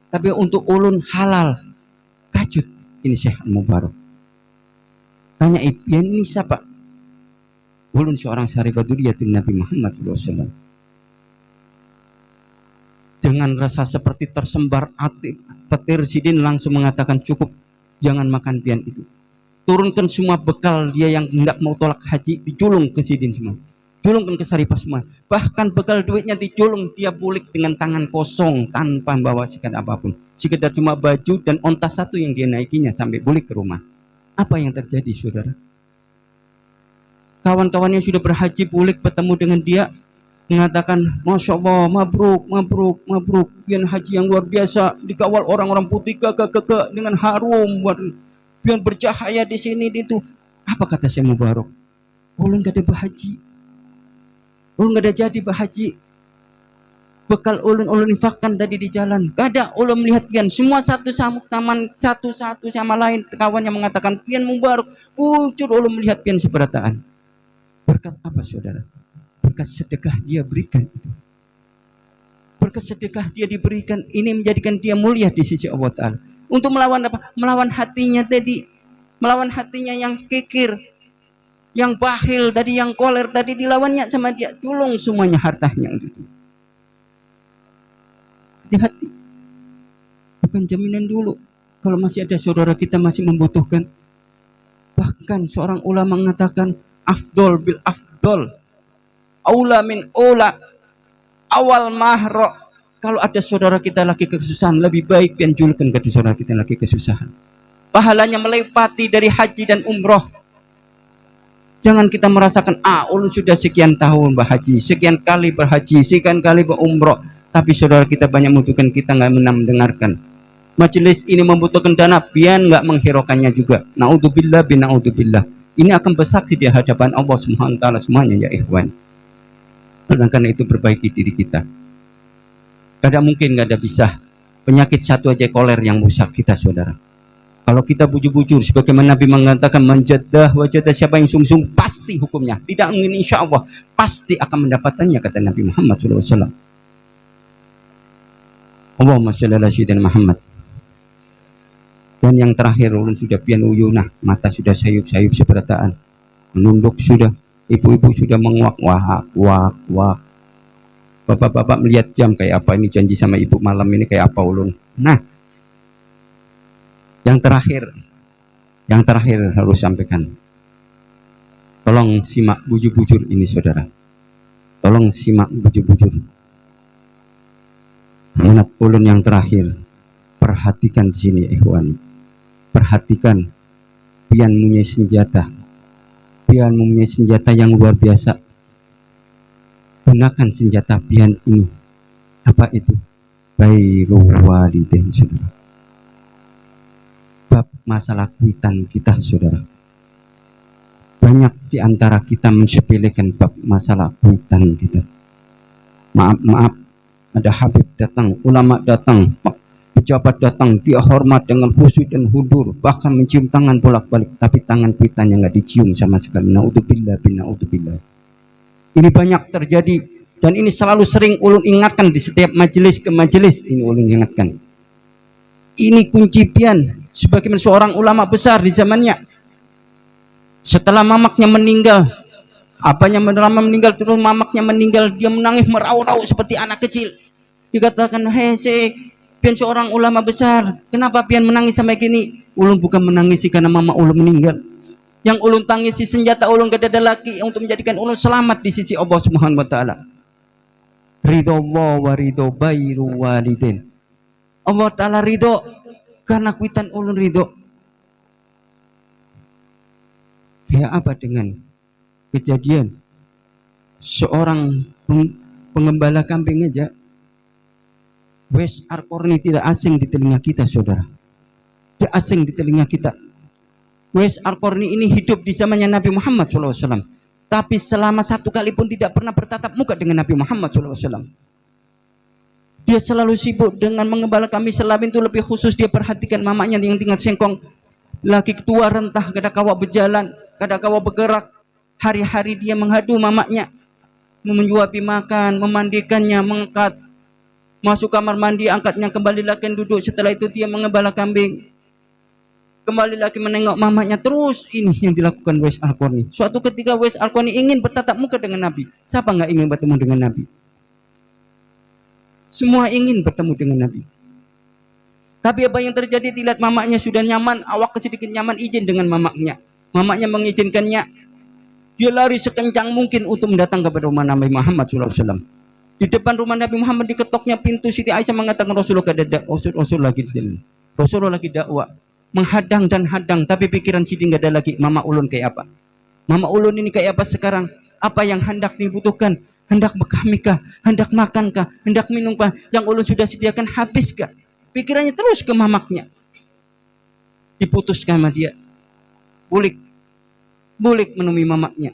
tapi untuk ulun halal. Kacut ini Syekh Mubarak. Tanya pian ini siapa? Ulun seorang syarifaduriyatun Nabi Muhammad SAW. Dengan rasa seperti tersembar hati, petir Sidin langsung mengatakan cukup, jangan makan pian itu. turunkan semua bekal dia yang hendak mau tolak haji, diculung ke Sidin semua, culungkan ke Sarifah semua. Bahkan bekal duitnya diculung, dia balik dengan tangan kosong tanpa bawa sikat apapun, sekedar cuma baju dan onta satu yang dia naikinya sampai balik ke rumah. Apa yang terjadi, saudara? Kawan-kawannya sudah berhaji balik bertemu dengan dia, mengatakan, Masya Allah, mabruk, mabruk, mabruk, pian haji yang luar biasa, dikawal orang-orang putih kakak dengan harum, pian bercahaya di sini di itu. Apa kata saya Mubarak? Ulun gak ada berhaji, ulun gak ada jadi berhaji. Bekal ulun infakkan tadi di jalan, gak ada. Ulun melihat pian semua satu sama taman, satu sama lain. Kawan yang mengatakan pian Mubarak, pucur. Ulun melihat pian seberataan. Berkat apa, saudara? Berkat sedekah dia berikan itu. Berkat sedekah dia diberikan, ini menjadikan dia mulia di sisi Allah Ta'ala. Untuk melawan apa? Melawan hatinya tadi, melawan hatinya yang kikir, yang bakhil tadi, yang koler tadi, dilawannya sama dia, culung semuanya hartanya untuk itu. Hati-hati, bukan jaminan dulu. Kalau masih ada saudara kita masih membutuhkan. Bahkan seorang ulama mengatakan, afdol bil afdol, aula min ula, awal mahro. Kalau ada saudara kita lagi kesusahan, lebih baik pianjulkan ke saudara kita lagi kesusahan. Pahalanya melipati dari haji dan umroh. Jangan kita merasakan, ulun sudah sekian tahun berhaji, sekian kali berhaji, sekian kali berumroh, tapi saudara kita banyak membutuhkan, kita nggak mendengarkan. Majelis ini membutuhkan dana, pian nggak menghiraukannya juga. Naudzubillah bin naudzubillah. Ini akan bersaksi di hadapan Allah Subhanahu wa Ta'ala semuanya, ya ikhwan. Karena itu perbaiki diri kita. Tidak mungkin nggak ada bisa. Penyakit satu aja koler yang rusak kita, saudara. Kalau kita bujur-bujur, sebagaimana Nabi mengatakan, manjadah wajadah, siapa yang sung-sung pasti hukumnya. Tidak mungkin, insya Allah pasti akan mendapatkannya, kata Nabi Muhammad SAW. Allahumma sholli ala sayyidina Muhammad. Dan yang terakhir, ulun sudah pian uyunah, mata sudah sayup-sayup seberataan, menunduk sudah, ibu-ibu sudah menguak, wak. Bapak-bapak melihat jam, kayak apa ini janji sama ibu malam ini, kayak apa ulun. Nah, yang terakhir harus sampaikan. Tolong simak bujur-bujur ini, saudara. Tolong simak bujur-bujur. Amanat ulun yang terakhir, perhatikan di sini, ikhwan. Perhatikan, pian mempunyai senjata yang luar biasa. Gunakan senjata pian ini. Apa itu? Bairul walidain, saudara. Bab masalah kuitan kita, saudara. Banyak di antara kita mensepelekan bab masalah kuitan kita. Maaf, ada Habib datang, ulama datang, pejabat datang, dia hormat dengan khusyuk dan hudur, bahkan mencium tangan bolak-balik, tapi tangan kuitannya nggak dicium sama sekali. Naudzubillah bin naudzubillah. Ini banyak terjadi, dan ini selalu sering ulun ingatkan di setiap majelis ke majelis. Ini ulun ingatkan. Ini kunci pian, sebagaimana seorang ulama besar di zamannya. Setelah mamaknya meninggal, terus mamaknya meninggal, dia menangis merau-rau seperti anak kecil. Dikatakan, hei, pian seorang ulama besar, kenapa pian menangis sampai gini? Ulun bukan menangisi karena mama ulun meninggal. Yang ulun tangisi senjata ulun gak ada lagi untuk menjadikan ulun selamat di sisi Allah Subhanahu wa Ta'ala. Ridho Allah wa ridho bairu walidin. Allah Ta'ala ridho karena kuitan ulun ridho. Kayak apa dengan kejadian seorang pengembala kambing aja, Wes Al-Qarni tidak asing di telinga kita, saudara. Tidak asing di telinga kita. Wes Al-Qarni ini hidup di zamannya Nabi Muhammad SAW. Tapi selama satu kali pun tidak pernah bertatap muka dengan Nabi Muhammad SAW. Dia selalu sibuk dengan mengembala kambing. Selama itu lebih khusus dia perhatikan mamanya yang tinggal sengkong. Laki ketua rentah, kadang kawa berjalan, kadang kawa bergerak. Hari-hari dia menghadu mamanya, menyuapi makan, memandikannya, mengangkat, masuk kamar mandi, angkatnya, kembali lagi duduk. Setelah itu dia mengembala kambing, kembali lagi menengok mamanya. Terus ini yang dilakukan Wes Al-Qarni. Suatu ketika Wes Al-Qarni ingin bertatap muka dengan Nabi. Siapa nggak ingin bertemu dengan Nabi? Semua ingin bertemu dengan Nabi. Tapi apa yang terjadi, dilihat mamaknya sudah nyaman, awak sedikit nyaman, izin dengan mamaknya. Mamaknya mengizinkannya, dia lari sekencang mungkin untuk mendatang kepada rumah Nabi Muhammad SAW. Di depan rumah Nabi Muhammad diketoknya pintu, Siti Aisyah mengatakan Rasul lagi di sini. Rasulullah lagi dakwah, menghadang dan hadang, tapi pikiran Siti nggak ada lagi. Mama ulun kayak apa? Mama ulun ini kayak apa sekarang? Apa yang hendak dibutuhkan? Hendak bekah hendak makankah? Hendak minumkah? Yang ulun sudah sediakan habiskah? Pikirannya terus ke mamaknya. Diputuskan sama dia. Bulik menemui mamaknya.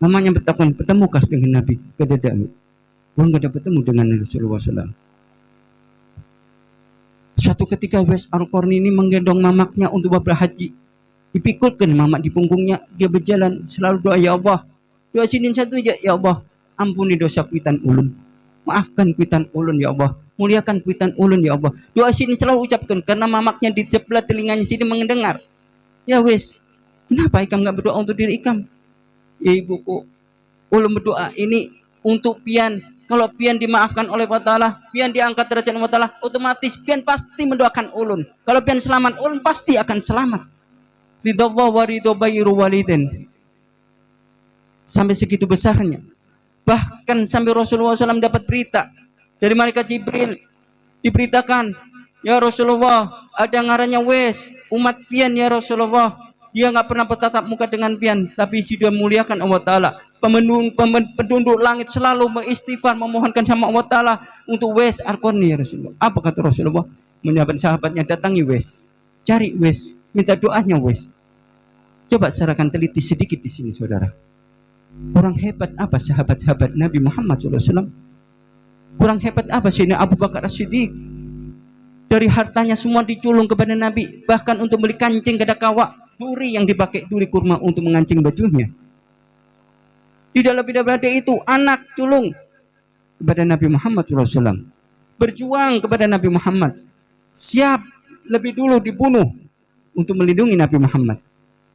Mamanya bertakwan, bertemukah dengan Nabi? Kedadamu. Ulun gak ada bertemu dengan Rasulullah SAW. Suatu ketika Wes Al-Qarni ini menggendong mamaknya untuk berhaji. Dipikulkan mamak di punggungnya, dia berjalan selalu doa, ya Allah, doa sini satu aja, ya Allah, ampuni dosa kuitan ulun, maafkan kuitan ulun ya Allah, muliakan kuitan ulun ya Allah. Doa sini selalu ucapkan karena mamaknya di sebelah telinganya sini mendengar. Ya wes, kenapa ikam nggak berdoa untuk diri ikam? Ya ibuku, ulun berdoa ini untuk pian. Kalau pian dimaafkan oleh Allah Ta'ala, pian diangkat derajat Allah Ta'ala, otomatis pian pasti mendoakan ulun. Kalau pian selamat, ulun pasti akan selamat. Ridho Allah wa ridho bayiru walidin. Sampai segitu besarnya. Bahkan sampai Rasulullah SAW dapat berita dari malaikat Jibril. Diberitakan, ya Rasulullah, ada ngarannya Wes, umat pian ya Rasulullah. Dia nggak pernah bertatap muka dengan pian, tapi sudah muliakan Allah Ta'ala. Penduduk langit selalu beristighfar, memohonkan sama Allah Ta'ala untuk Wes Al-Qarni ya Rasulullah. Apa kata Rasulullah? Menjawab sahabatnya, datangi Wes, cari Wes, minta doanya Wes. Coba serahkan teliti sedikit di sini saudara. Kurang hebat apa sahabat-sahabat Nabi Muhammad SAW? Kurang hebat apa Sayyidina Abu Bakar As-Siddiq? Dari hartanya semua diculung kepada Nabi, bahkan untuk beli kancing kada kawa, duri yang dipakai, duri kurma untuk mengancing bajunya. Tidak lebih daripada itu, anak culung kepada Nabi Muhammad SAW. Berjuang kepada Nabi Muhammad, siap lebih dulu dibunuh untuk melindungi Nabi Muhammad.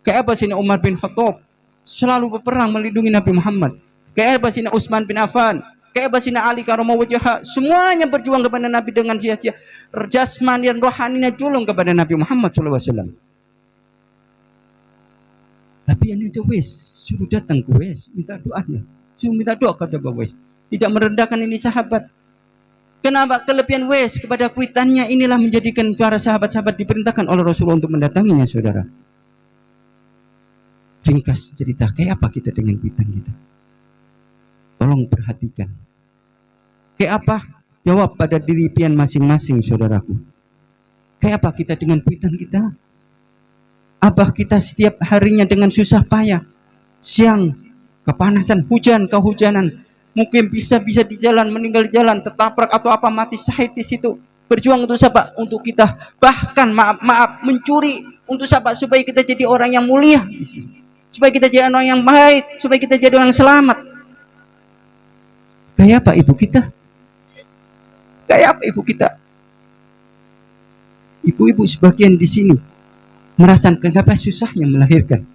Kayak apa Sayyidina Umar bin Khattab selalu berperang melindungi Nabi Muhammad. Kayak apa Sayyidina Utsman bin Affan, kayak apa Sayyidina Ali karramallahu wajhahu, semuanya berjuang kepada Nabi dengan sia-sia. Jasmani dan rohaninya culung kepada Nabi Muhammad SAW. Tapi ini udah Wes, suruh datang ke Wes, minta doanya, suruh minta doa kepada Wes. Tidak merendahkan ini sahabat. Kenapa? Kelebihan Wes kepada kuitannya inilah menjadikan para sahabat-sahabat diperintahkan oleh Rasulullah untuk mendatanginya, saudara. Ringkas cerita, kayak apa kita dengan kuitan kita? Tolong perhatikan. Kayak apa? Jawab pada diri pian masing-masing, saudaraku. Kayak apa kita dengan kuitan kita? Apa kita setiap harinya dengan susah payah, siang kepanasan, hujan kehujanan, mungkin bisa di jalan, meninggal di jalan, tertabrak atau apa, mati syahid di situ. Berjuang untuk siapa? Untuk kita. Bahkan maaf mencuri untuk siapa? Supaya kita jadi orang yang mulia, supaya kita jadi orang yang baik, supaya kita jadi orang selamat. Kayak apa ibu kita? Kayak apa ibu kita? Ibu-ibu sebagian di sini merasakan kenapa susahnya melahirkan.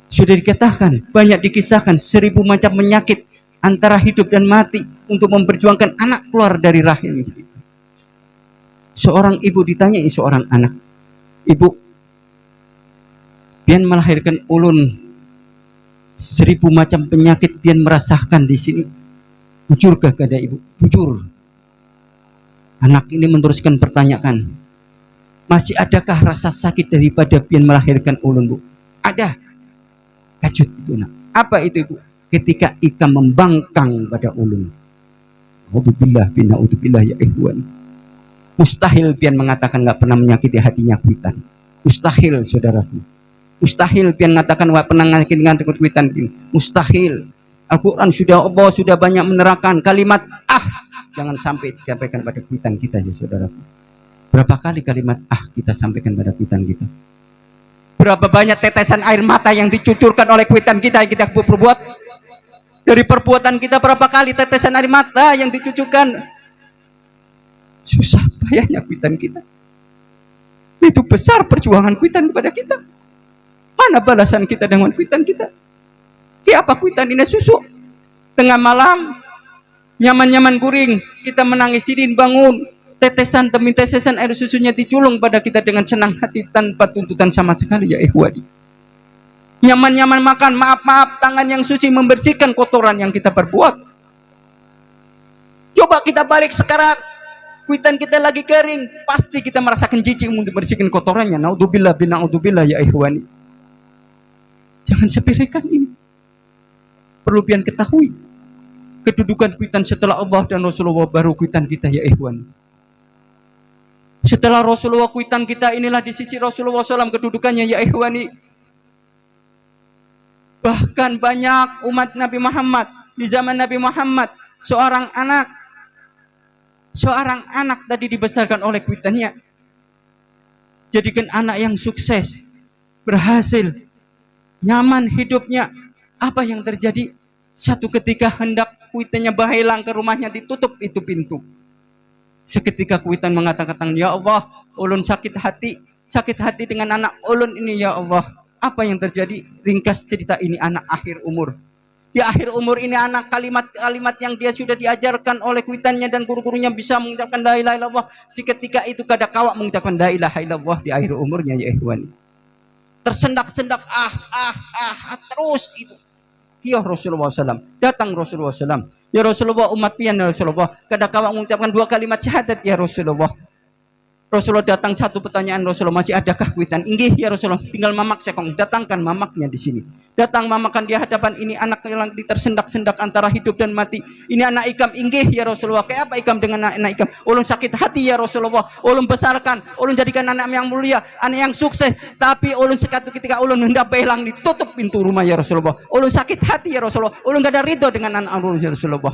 Sudah dikatakan, banyak dikisahkan 1000 macam penyakit antara hidup dan mati untuk memperjuangkan anak keluar dari rahim. Seorang ibu ditanyai seorang anak, ibu, pian melahirkan ulun 1000 macam penyakit pian merasakan di sini. Bujurkah kepada ibu? Bujur. Anak ini meneruskan pertanyaan, masih adakah rasa sakit daripada pian melahirkan ulun, bu? Ada. Kajut itu nak. Apa itu ibu? Ketika ikam membangkang pada ulun. Auzubillah bin naudzubillah ya ikhwan. Mustahil pian mengatakan nggak pernah menyakiti hatinya kuitan. Mustahil saudaraku. Mustahil pian mengatakan nggak pernah menyakiti kuitan. Mustahil. Al-Quran Allah sudah banyak menerangkan kalimat jangan sampai disampaikan pada kuitan kita ya saudaraku. Berapa kali kalimat kita sampaikan pada kuitan kita? Berapa banyak tetesan air mata yang dicucurkan oleh kuitan kita yang kita berbuat? Dari perbuatan kita berapa kali tetesan air mata yang dicucurkan? Susah payahnya kuitan kita. Itu besar perjuangan kuitan kepada kita. Mana balasan kita dengan kuitan kita? Kayak apa kuitan ini susu? Tengah malam, nyaman-nyaman guring, kita menangis sidin bangun. tetesan demi tetesan air susunya diculung pada kita dengan senang hati tanpa tuntutan sama sekali ya ikhwani. Nyaman-nyaman makan, maaf-maaf, tangan yang suci membersihkan kotoran yang kita perbuat. Coba kita balik sekarang, kuitan kita lagi kering, pasti kita merasakan jijik untuk membersihkan kotorannya. Naudzubillah bin naudzubillah ya ikhwani. Jangan sepelekan ini. Perlu pian ketahui kedudukan kuitan setelah Allah dan Rasulullah baru kuitan kita ya ikhwani. Setelah Rasulullah kuitan kita, inilah di sisi Rasulullah SAW kedudukannya ya ikhwani. Bahkan banyak umat Nabi Muhammad di zaman Nabi Muhammad, seorang anak tadi dibesarkan oleh kuitannya. Jadikan anak yang sukses, berhasil, nyaman hidupnya. Apa yang terjadi? Satu ketika hendak kuitannya berhilang ke rumahnya, ditutup itu pintu. Seketika kuitan mengatakan, ya Allah, ulun sakit hati dengan anak ulun ini ya Allah. Apa yang terjadi? Ringkas cerita ini anak akhir umur. Di akhir umur ini anak kalimat-kalimat yang dia sudah diajarkan oleh kuitannya dan guru-gurunya bisa mengucapkan la ilaha illallah. Seketika itu kada kawak mengucapkan la ilaha illallah di akhir umurnya ya ikhwani. Tersendak-sendak terus itu. Ya Rasulullah SAW. Datang Rasulullah SAW. Ya Rasulullah, umat pian ya Rasulullah. Kada kawak mengucapkan 2 kalimat syahadat ya Rasulullah. Rasulullah datang satu pertanyaan, Rasulullah, masih adakah kuitan? Inggih ya Rasulullah, tinggal mamak sekong. Datangkan mamaknya di sini. Datang mamakan di hadapan ini anak yang tersendak-sendak antara hidup dan mati. Ini anak ikam, inggih ya Rasulullah. Kayak apa ikam dengan anak ikam? Ulun sakit hati ya Rasulullah. Ulun besarkan, ulun jadikan anak yang mulia, anak yang sukses. Tapi ulun sekatu ketika ulun hendak belang, ditutup pintu rumah ya Rasulullah. Ulun sakit hati ya Rasulullah. Ulun gak ada ridho dengan anak ulun ya Rasulullah.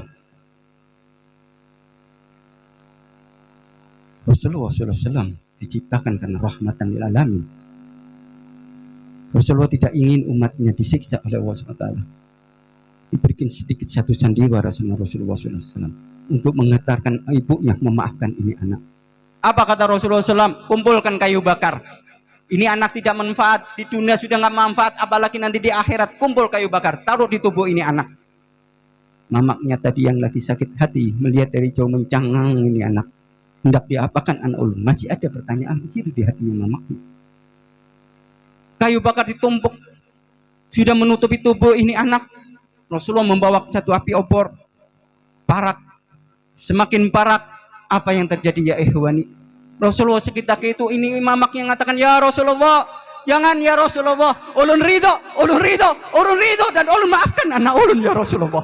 Rasulullah SAW diciptakan karena rahmatan lil alamin. Rasulullah tidak ingin umatnya disiksa oleh Allah SWT. Diberikan sedikit satu sandiwara sama Rasulullah SAW untuk mengatakan ibunya memaafkan ini anak. Apa kata Rasulullah SAW? Kumpulkan kayu bakar. Ini anak tidak manfaat, di dunia sudah nggak manfaat, apalagi nanti di akhirat. Kumpul kayu bakar, taruh di tubuh ini anak. Mamaknya tadi yang lagi sakit hati melihat dari jauh mencangang ini anak. Hendak diapakan anak ulun? Masih ada pertanyaan di situ di hatinya mamaknya. Kayu bakar ditumpuk, sudah menutupi tubuh ini anak. Rasulullah membawa satu api obor, parak, semakin parak. Apa yang terjadi ya ikhwani? Rasulullah sekitar itu, ini mamak yang mengatakan, ya Rasulullah, jangan ya Rasulullah, ulun ridho, dan ulun maafkan anak ulun ya Rasulullah.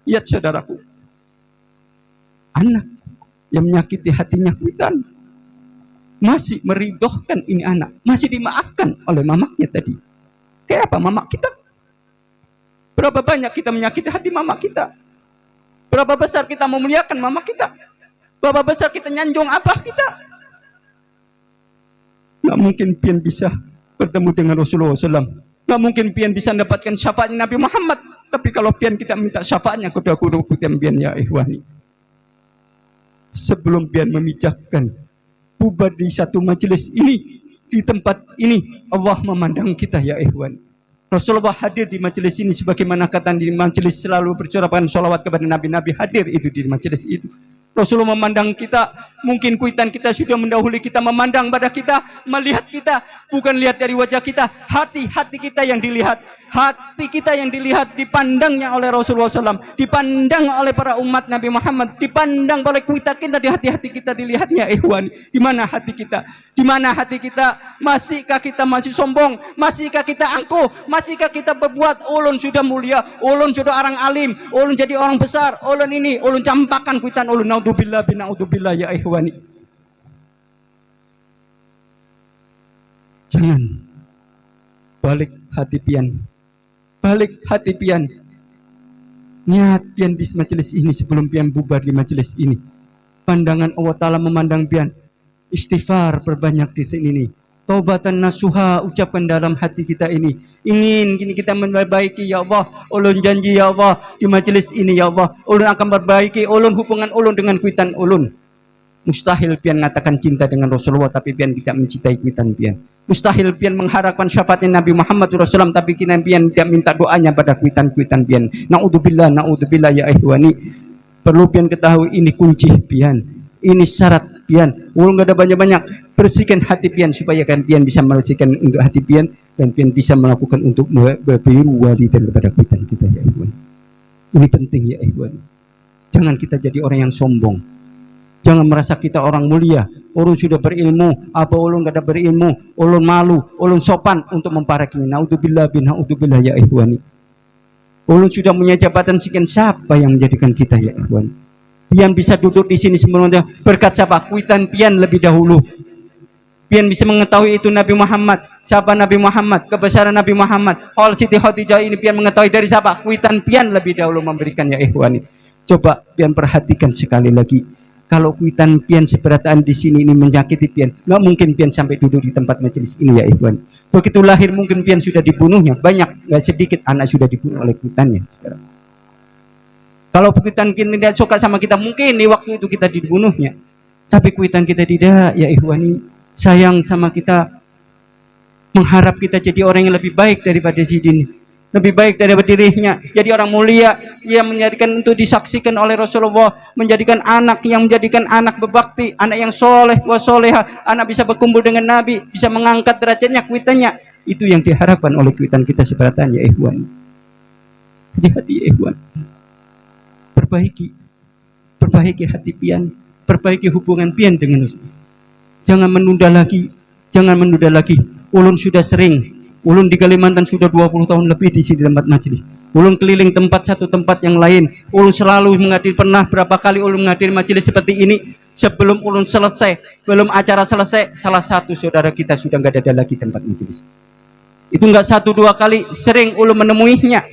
Lihat saudaraku, anak yang menyakiti hatinya kuitan masih meridhohkan ini anak, masih dimaafkan oleh mamaknya tadi. Kayak apa mamak kita? Berapa banyak kita menyakiti hati mamak kita? Berapa besar kita memuliakan mamak kita? Berapa besar kita nyanjung abah kita? Nggak mungkin pian bisa bertemu dengan Rasulullah SAW. Nggak mungkin pian bisa mendapatkan syafaatnya Nabi Muhammad. Tapi kalau pian kita minta syafaatnya kepada guru pian ya ikhwani. Sebelum pian memijahkan bubar di satu majelis ini, di tempat ini, Allah memandang kita ya ikhwan. Rasulullah hadir di majelis ini sebagaimana kata di majelis selalu bercurapan sholawat kepada Nabi-Nabi, hadir itu di majelis itu. Rasulullah memandang kita, mungkin kuitan kita sudah mendahului kita, memandang pada kita, melihat kita, bukan lihat dari wajah kita, hati kita yang dilihat, hati kita yang dilihat, dipandangnya oleh Rasulullah SAW, dipandang oleh para umat Nabi Muhammad, dipandang oleh kuitan kita, di hati-hati kita dilihatnya ikhwan. Di mana hati kita? Di mana hati kita? Masihkah kita masih sombong? Masihkah kita angkuh? Masihkah kita berbuat ulun sudah mulia, ulun sudah orang alim, ulun jadi orang besar, ulun ini, ulun campakan kuitan ulun. Naudzubillah bin naudzubillah ya ikhwani. Jangan balik hati pian. Balik hati pian. Niat pian di majelis ini sebelum pian bubar di majelis ini. Pandangan Allah Ta'ala memandang pian. Istighfar perbanyak di sini nih. Taubatan nasuha ucapkan dalam hati kita ini. Ingin kini kita memperbaiki ya Allah. Ulun janji ya Allah di majelis ini ya Allah. Ulun akan memperbaiki ulun hubungan ulun dengan kuitan ulun. Mustahil pian mengatakan cinta dengan Rasulullah tapi pian tidak mencintai kuitan pian. Mustahil pian mengharapkan syafaatnya Nabi Muhammad SAW tapi pian tidak minta doanya pada kuitan-kuitan pian. Naudzubillah ya ikhwani. Perlu pian ketahui ini kunci pian. Ini syarat pian. Ulun nggak ada banyak-banyak. Bersihkan hati pian supaya kan pian bisa membersihkan untuk hati pian dan pian bisa melakukan untuk berbiru walidan kepada kuitan kita ya ikhwan. Ini penting ya ikhwan. Jangan kita jadi orang yang sombong. Jangan merasa kita orang mulia. Ulun sudah berilmu, apa ulun nggak ada berilmu? Ulun malu, ulun sopan untuk memparakinya. Naudzubillah bin naudzubillah ya ikhwani. Ulun sudah punya jabatan sekian, siapa yang menjadikan kita ya ikhwan? Pian bisa duduk di sini sebenarnya berkat siapa? Kuitan pian lebih dahulu. Pian bisa mengetahui itu Nabi Muhammad. Siapa Nabi Muhammad? Kebesaran Nabi Muhammad. Hal Siti Khadijah ini pian mengetahui dari siapa? Kuitan pian lebih dahulu memberikan ya ikhwani. Coba pian perhatikan sekali lagi. Kalau kuitan pian seberataan di sini ini menyakiti pian, nggak mungkin pian sampai duduk di tempat majelis ini ya ikhwan. Begitu lahir mungkin pian sudah dibunuhnya, banyak nggak sedikit anak sudah dibunuh oleh kuitannya. Kalau kuitan kita tidak suka sama kita, mungkin di waktu itu kita dibunuhnya. Tapi kuitan kita tidak ya ikhwani, sayang sama kita, mengharap kita jadi orang yang lebih baik daripada Sidin. Lebih baik daripada dirinya, jadi orang mulia yang menjadikan untuk disaksikan oleh Rasulullah, menjadikan anak yang menjadikan anak berbakti, anak yang soleh wa soleha, anak bisa berkumpul dengan Nabi, bisa mengangkat derajatnya, kuitannya. Itu yang diharapkan oleh kuitan kita seberatan ya ikhwan. Hati-hati ya ikhwan. Perbaiki hati pian, perbaiki hubungan pian dengan Rasulullah. Jangan menunda lagi. Ulun sudah sering. Ulun di Kalimantan sudah 20 tahun lebih di sini tempat majelis. Ulun keliling satu tempat yang lain. Ulun selalu menghadiri, pernah berapa kali ulun menghadiri majelis seperti ini. Sebelum ulun selesai, belum acara selesai, salah satu saudara kita sudah nggak ada lagi tempat majelis. Itu nggak 1-2 kali, sering ulun menemuinya.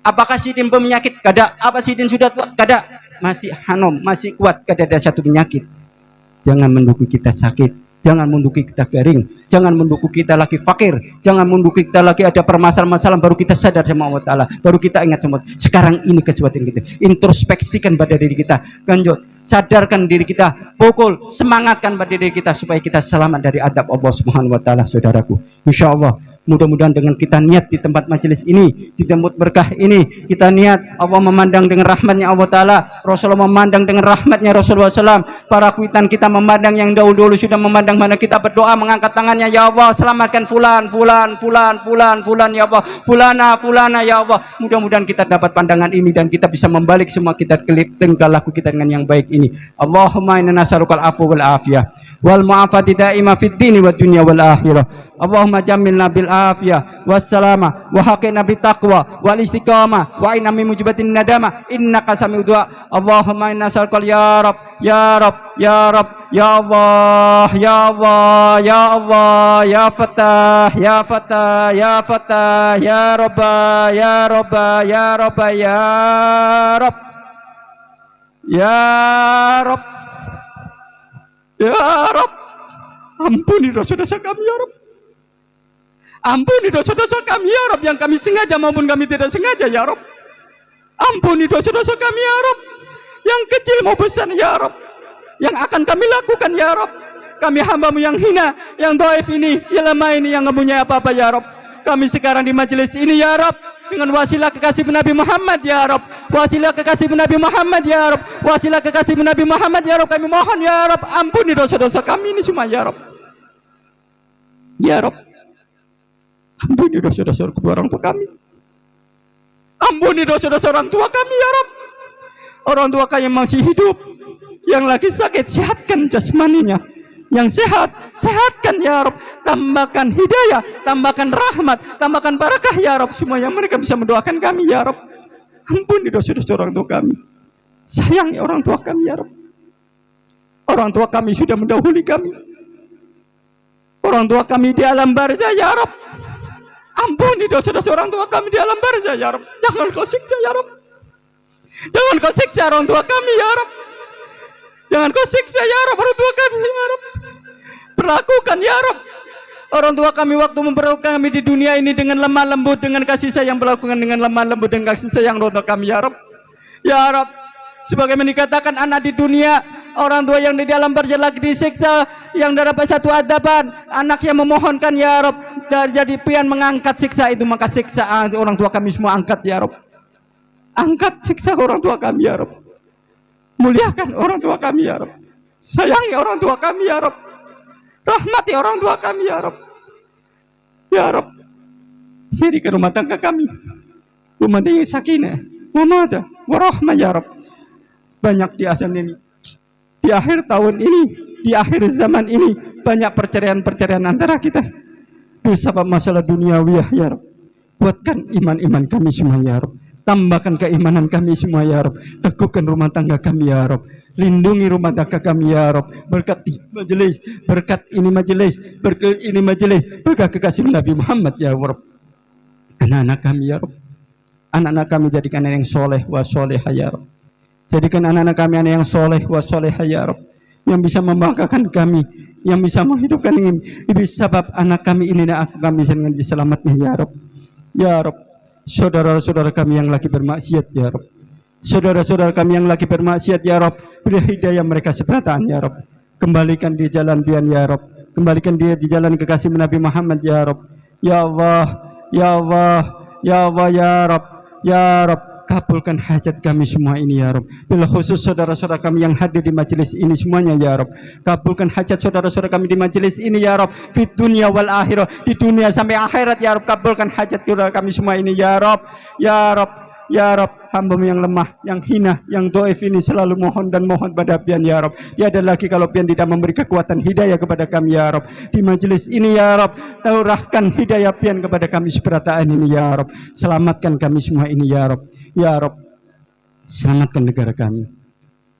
Apakah Sidin penyakit? Kada. Apa Sidin sudah tua? Kada. Masih hanom, masih kuat. Kada ada satu penyakit. Jangan menunggu kita sakit. Jangan menduki kita garing, jangan menduki kita lagi fakir, jangan menduki kita lagi ada permasalahan-masalah baru kita sadar sama Allah Ta'ala, baru kita ingat sama Allah. Sekarang ini kesempatan kita, introspeksikan pada diri kita, ganjot, sadarkan diri kita, pukul, semangatkan pada diri kita supaya kita selamat dari adab Allah Subhanahu Wa Ta'ala, saudaraku. Insya Allah, mudah-mudahan dengan kita niat di tempat majelis ini, di tempat berkah ini, kita niat Allah memandang dengan rahmatnya Allah Ta'ala, Rasulullah memandang dengan rahmatnya Rasulullah SAW, para kuitan kita memandang yang dahulu sudah memandang, mana kita berdoa mengangkat tangannya, ya Allah selamatkan fulan ya Allah, fulana ya Allah. Mudah-mudahan kita dapat pandangan ini dan kita bisa membalik semua kita tingkah laku kita dengan yang baik ini. Allahumma inna nas'alukal afwa wal afiyah wal mu'afati daimah fid dini wad dunya wal akhirah. Allahumma jammilna bil afiyah wassalama wa haqina bit taqwa wal istiqamah wa inna min mujibatin nadama innaka sami'ud du'a. Allahumma inna nas'aluka ya Rabb ya Rabb ya Rabb ya Allah ya Allah ya Allah ya Fatah ya Fatah ya Fatah ya Rabba ya Rabba ya Rabba ya Rabb ya Rabb ya Rabb. Ampuni dosa-dosa kami ya Rabb. Ampuni dosa-dosa kami ya Rabb, yang kami sengaja maupun kami tidak sengaja ya Rabb. Ampuni dosa-dosa kami ya Rabb, yang kecil maupun besar ya Rabb, yang akan kami lakukan ya Rabb. Kami hamba-Mu yang hina, yang dhaif ini, yang lemah ini, yang nggak punya apa-apa ya Rabb. Kami sekarang di majelis ini ya Rabb, dengan wasilah kekasih Nabi Muhammad ya Rabb, wasilah kekasih Nabi Muhammad ya Rabb, wasilah kekasih Nabi Muhammad ya Rabb, kami mohon ya Rabb, ampuni dosa-dosa kami ini semua ya Rabb. Ya Rabb, ampuni dosa-dosa kedua orang tua kami. Ampuni dosa-dosa orang tua kami ya Rabb. Orang tua kami yang masih hidup, yang lagi sakit, sehatkan jasmaninya. Yang sehat, sehatkan ya Rabb. Tambahkan hidayah, tambahkan rahmat, tambahkan barakah ya Rabb. Semuanya mereka bisa mendoakan kami ya Rabb. Ampuni dosa-dosa orang tua kami. Sayangi orang tua kami ya Rabb. Orang tua kami sudah mendahului kami. Orang tua kami di alam barzah ya Rabb. Ampuni dosa-dosa orang tua kami di alam barzah ya Rabb. Jangan kau siksa ya Rabb. Jangan kau siksa orang tua kami ya Rabb. Jangan kau siksa ya Rabb orang tua kami ya Rabb. Perlakukan ya Rabb orang tua kami waktu memperlakukan kami di dunia ini dengan lemah lembut, dengan kasih sayang, perlakukan dengan lemah lembut dan kasih sayang orang tua kami ya Rabb. Ya Rabb, sebagaimana dikatakan anak di dunia, orang tua yang di dalam barzah lagi disiksa, yang dapat satu adaban, anak yang memohonkan ya Rabb, jadi pian mengangkat siksa itu, maka siksa orang tua kami semua angkat ya Rabb. Angkat siksa orang tua kami ya Rabb. Muliakan orang tua kami ya Rabb. Sayangi orang tua kami ya Rabb. Rahmati orang tua kami ya Rabb. Ya Rabb. Jadikan rumah tangga kami rumah tangga sakinah, mawaddah, warahmah ya Rabb. Banyak di azan ini, di akhir tahun ini, di akhir zaman ini, banyak perceraian-perceraian antara kita disebab masalah duniawiyah ya Rabb. Kuatkan iman-iman kami semua ya Rabb. Tambahkan keimanan kami semua ya Rabb. Teguhkan rumah tangga kami ya Rabb. Lindungi rumah tangga kami ya Rabb. Berkat majelis, berkat ini majelis, berkat ini majelis, berkat kekasih Nabi Muhammad ya Rabb. Anak-anak kami ya Rabb. Anak-anak kami jadikan anak yang soleh wa solehah ya Rabb. Jadikan anak-anak kami anak yang soleh wa solehah ya Rabb. Yang bisa membanggakan kami, yang bisa menghidupkan ini sebab anak kami ini dan aku kami dengan diselamatnya ya Rabb. Ya Rabb. Saudara-saudara kami yang lagi bermaksiat ya Rabb. Saudara-saudara kami yang lagi bermaksiat ya Rabb, beri hidayah mereka seberataan ya Rabb. Kembalikan di jalan pian ya Rabb. Kembalikan dia di jalan kekasih Nabi Muhammad ya Rabb. Ya Allah, ya Allah, ya Allah ya Rabb. Ya Rabb, kabulkan hajat kami semua ini ya Rabb. Bila khusus saudara-saudara kami yang hadir di majelis ini semuanya ya Rabb. Kabulkan hajat saudara-saudara kami di majelis ini ya Rabb. Fit dunia wal akhirah, di dunia sampai akhirat ya Rabb. Kabulkan hajat saudara kami semua ini ya Rabb. Ya Rabb, ya Rabb, hamba-Mu yang lemah, yang hina, yang dhaif ini selalu mohon dan mohon pada pian ya Rabb. Tiada lagi kalau pian tidak memberi kekuatan hidayah kepada kami ya Rabb. Di majelis ini ya Rabb, taurahkan hidayah pian kepada kami seberataan ini ya Rabb. Selamatkan kami semua ini ya Rabb. Ya Rabb, selamatkan negara kami.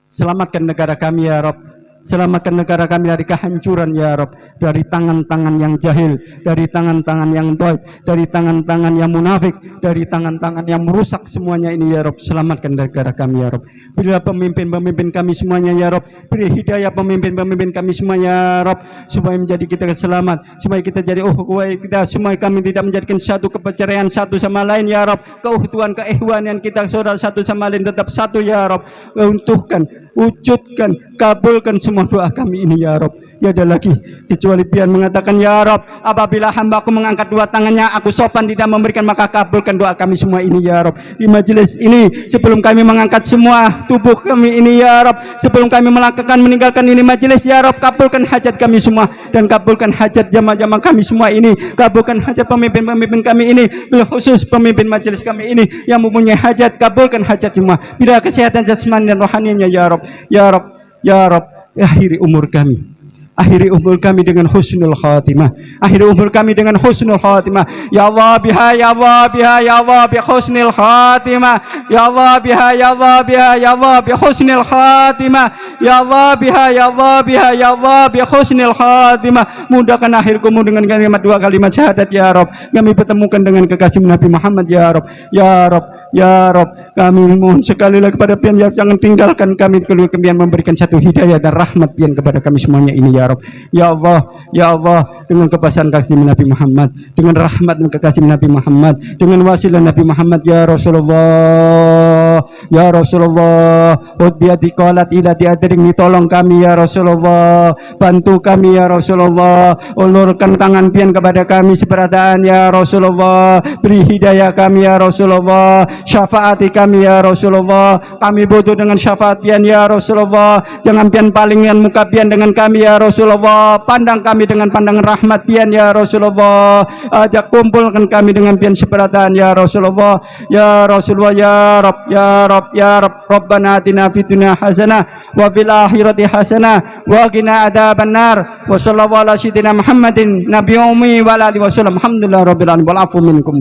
Selamatkan negara kami ya Rabb. Selamatkan negara kami dari kehancuran ya Rabb. Dari tangan-tangan yang jahil, dari tangan-tangan yang dhaif, dari tangan-tangan yang munafik, dari tangan-tangan yang merusak semuanya ini ya Rabb. Selamatkan negara kami ya Rabb. Berilah pemimpin-pemimpin kami semuanya ya Rabb. Beri hidayah pemimpin-pemimpin kami semua ya Rabb, supaya menjadi kita selamat, supaya kita jadi ukhuwah kita, supaya kami tidak menjadikan satu keperceraian satu sama lain ya Rabb. Keutuhan keihwanan kita saudara satu sama lain tetap satu ya Rabb. Untukkan, wujudkan, kabulkan semua doa kami ini ya Rabb. Tiada lagi kecuali pian mengatakan ya Rabb, apabila hamba-Ku mengangkat dua tangannya aku sopan tidak memberikan, maka kabulkan doa kami semua ini ya Rabb. Di majelis ini sebelum kami mengangkat semua tubuh kami ini ya Rabb, sebelum kami melakukan meninggalkan ini majelis ya Rabb, kabulkan hajat kami semua dan kabulkan hajat jamaah-jamaah kami semua ini. Kabulkan hajat pemimpin-pemimpin kami ini, bila khusus pemimpin majelis kami ini yang mempunyai hajat, kabulkan hajat semua. Bila kesehatan jasmani dan rohaninya ya Rabb. Ya Rabb, ya Rabb, akhiri umur kami. Akhiri umur kami dengan husnul khatimah. Akhiri umur kami dengan husnul khatimah. Ya Allah biha, ya Allah biha, ya Allah bi husnul khatimah. Ya Allah biha, ya Allah biha, ya Allah bi husnul khatimah. Ya Allah biha, ya Allah biha, ya Allah bi husnul khatimah. Mudahkan akhirku dengan kalimat dua kalimat syahadat ya Rabb. Kami pertemukan dengan kekasih Nabi Muhammad ya Rabb. Ya Rabb, ya Rabb. Kami mohon sekali lagi kepada pian ya, jangan tinggalkan kami, kemudian memberikan satu hidayah dan rahmat pian kepada kami semuanya ini ya Rabb. Ya Allah, ya Allah, dengan kebasahan kasih Nabi Muhammad, dengan rahmat dan kekasih Nabi Muhammad, dengan wasilah Nabi Muhammad ya Rasulullah, ya Rasulullah, udbiyati qalat ila diadring, tolong kami ya Rasulullah, bantu kami ya Rasulullah, ulurkan tangan pian kepada kami seberadaan ya Rasulullah, beri hidayah kami ya Rasulullah, syafaati kami ya Rasulullah, kami butuh dengan syafaat pian ya Rasulullah, jangan pian palingkan muka pian dengan kami ya Rasulullah, pandang kami dengan pandangan rahmat pian ya Rasulullah, ajak kumpulkan kami dengan pian seberadaan ya Rasulullah, ya Rasulullah, ya Rabb, ya Rabb, ya Rabb, Rabbana atina fid dunya hasanah wa fil akhirati hasanah wa qina adzabannar wa sallallahu ala sayyidina Muhammadin nabiyyi ummi wa ala alihi wasallam. Alhamdulillah rabbil alamin wal afu minkum.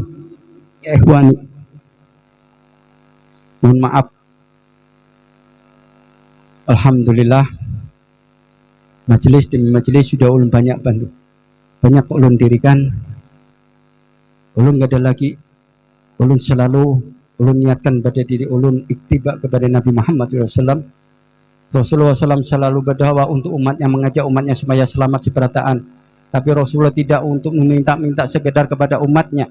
Ya ikhwani, mohon maaf. Alhamdulillah, majelis demi majelis sudah ulun banyak bantu, banyak ulun dirikan. Ulun gak ada lagi, ulun selalu ulun niatkan pada diri ulun iktiba kepada Nabi Muhammad SAW. Rasulullah SAW selalu berdakwah untuk umatnya, mengajak umatnya supaya selamat seberataan. Tapi Rasulullah tidak untuk meminta-minta sekedar kepada umatnya.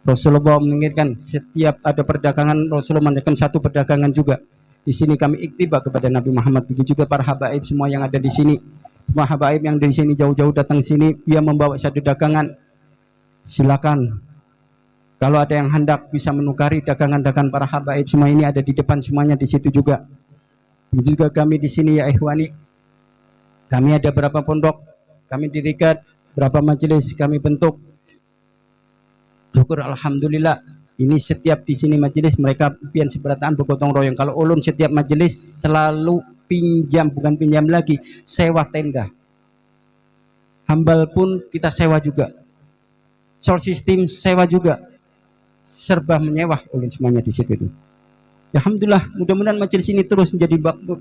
Rasulullah menginginkan setiap ada perdagangan, Rasulullah menginginkan satu perdagangan juga. Di sini kami iktiba kepada Nabi Muhammad, begitu juga para habaib semua yang ada di sini. Semua habaib yang dari sini jauh-jauh datang sini, dia membawa satu dagangan. Silakan. Kalau ada yang hendak bisa menukari dagangan-dagangan para habaib semua ini ada di depan semuanya di situ juga. Begitu juga kami di sini ya ikhwani. Kami ada berapa pondok, kami dirikan, berapa majelis kami bentuk. Syukur alhamdulillah. Ini setiap di sini majelis mereka pian seberataan bergotong royong. Kalau ulun setiap majelis selalu pinjam, bukan pinjam lagi, sewa tenda. Hambal pun kita sewa juga. Sound system sewa juga. Serba menyewa ulun semuanya di situ itu. Ya, alhamdulillah, mudah-mudahan majelis ini terus menjadi makmur,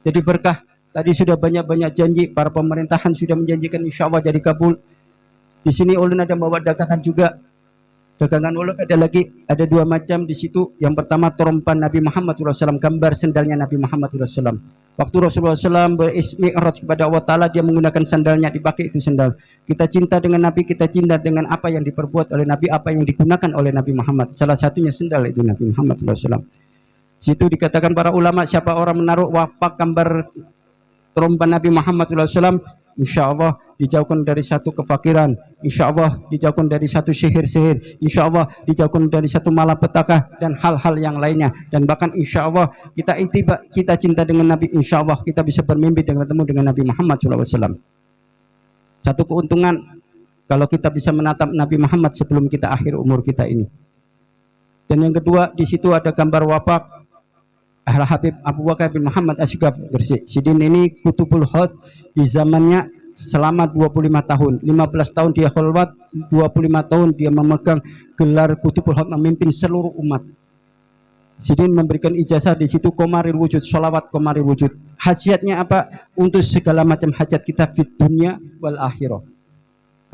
jadi berkah. Tadi sudah banyak-banyak janji, para pemerintahan sudah menjanjikan insya Allah jadi kabul. Di sini ulun ada bawa dagangan juga. Dagangan ulun ada dua macam di situ. Yang pertama trompan Nabi Muhammad SAW, gambar sendalnya Nabi Muhammad SAW. Waktu Rasulullah SAW bermi'raj kepada Allah Ta'ala, dia menggunakan sandalnya, dipakai itu sandal. Kita cinta dengan Nabi, kita cinta dengan apa yang diperbuat oleh Nabi, apa yang digunakan oleh Nabi Muhammad. Salah satunya sandal itu Nabi Muhammad SAW. Situ dikatakan para ulama, siapa orang menaruh wapak gambar trompan Nabi Muhammad SAW, insya Allah dijauhkan dari satu kefakiran, insya Allah dijauhkan dari satu sihir-sihir, insya Allah dijauhkan dari satu malapetaka dan hal-hal yang lainnya. Dan bahkan insya Allah kita cinta dengan Nabi, insya Allah kita bisa bermimpi dengan bertemu dengan Nabi Muhammad SAW. Satu keuntungan kalau kita bisa menatap Nabi Muhammad sebelum kita akhir umur kita ini. Dan yang kedua, di situ ada gambar wapak Al-Habib Abu Bakar bin Muhammad Asy-Syighab Gresik. Sidin ini Qutbul Haud di zamannya selama 25 tahun. 15 tahun dia khalwat, 25 tahun dia memegang gelar Qutbul Haud, memimpin seluruh umat. Sidin memberikan ijazah di situ Qomaril Wujud, sholawat Qomaril Wujud. Khasiatnya apa? Untuk segala macam hajat kita di dunia wal akhirah.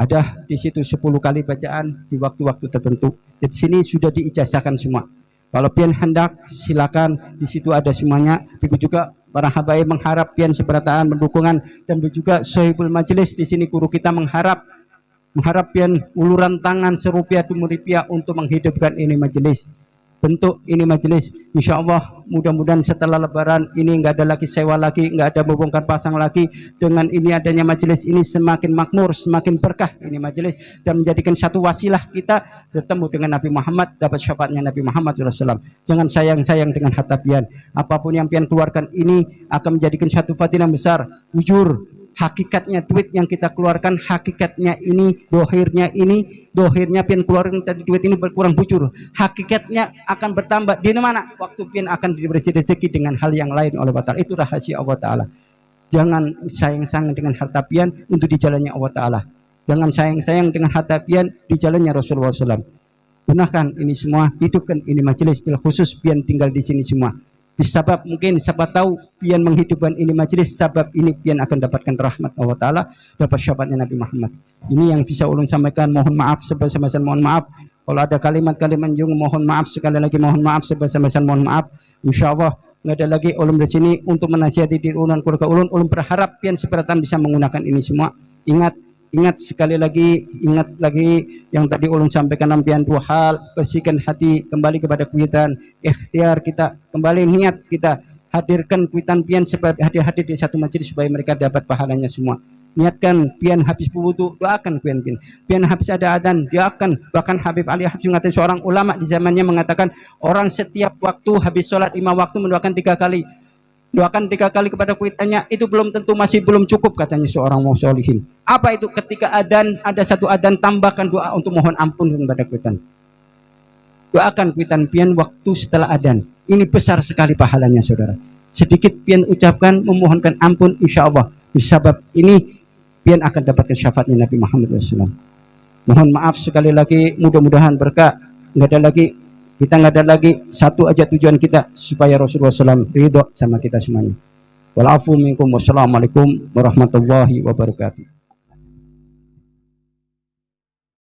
Ada di situ 10 kali bacaan di waktu-waktu tertentu. Di sini sudah diijazahkan semua. Kalau pian hendak silakan, di situ ada semuanya. Begitu juga para habaib mengharap pian seberataan pendukungan, dan juga sohibul majelis di sini guru kita mengharap pian uluran tangan serupiah demi rupiah untuk menghidupkan ini majelis. Bentuk ini majelis, insya Allah mudah-mudahan setelah lebaran ini nggak ada lagi sewa lagi, nggak ada membongkar pasang lagi. Dengan ini adanya majelis ini semakin makmur, semakin berkah ini majelis, dan menjadikan satu wasilah kita bertemu dengan Nabi Muhammad, dapat syafaatnya Nabi Muhammad SAW. Jangan sayang-sayang dengan harta pian. Apapun yang pian keluarkan ini akan menjadikan satu fadilah besar. Jujur, hakikatnya duit yang kita keluarkan, hakikatnya ini, dohirnya pian keluarkan tadi duit ini berkurang, bujur. Hakikatnya akan bertambah di mana? Waktu pian akan diberi rezeki dengan hal yang lain oleh Allah Ta'ala. Itu rahasia Allah Ta'ala. Jangan sayang-sayang dengan harta pian untuk di jalannya Allah Ta'ala. Jangan sayang-sayang dengan harta pian di jalannya Rasulullah SAW. Gunakan ini semua, hidupkan ini majelis, bil khusus pian tinggal di sini semua. Sebab mungkin siapa tahu pian menghidupkan ini majelis, sebab ini pian akan dapatkan rahmat Allah Ta'ala, dapat syafaatnya Nabi Muhammad. Ini yang bisa ulun sampaikan. Mohon maaf sebesar-besar mohon maaf. Kalau ada kalimat-kalimat yang mohon maaf, sekali lagi mohon maaf sebesar-besar mohon maaf. Insya Allah nggak ada lagi ulun di sini untuk menasihati diri ulun, keluarga ulun. Ulun berharap pian seberatan bisa menggunakan ini semua. Ingat sekali lagi, ingat lagi yang tadi ulun sampaikan nampian dua hal. Bersihkan hati, kembali kepada kuitan, ikhtiar kita, kembali niat kita, hadirkan kuitan pian supaya hadir di satu majelis supaya mereka dapat pahalanya semua. Niatkan pian habis wudu, doakan pian habis ada adzan, doakan. Bahkan Habib Ali Habsyi mengatakan, seorang ulama di zamannya mengatakan, orang setiap waktu habis sholat 5 waktu mendoakan 3 kali. Doakan 3 kali kepada kuitannya, itu belum tentu, masih belum cukup katanya seorang musyolihin. Apa itu? Ketika adzan, ada satu adzan, tambahkan doa untuk mohon ampun kepada kuitan. Doakan kuitan pian waktu setelah adzan. Ini besar sekali pahalanya saudara. Sedikit pian ucapkan memohonkan ampun, insya Allah disebab ini pian akan dapatkan syafaatnya Nabi Muhammad SAW. Mohon maaf sekali lagi, mudah-mudahan berkah. Kita nggak ada lagi satu aja tujuan kita, supaya Rasulullah SAW ridho sama kita semuanya. Walafu minkum, wassalamualaikum warahmatullahi wabarakatuh.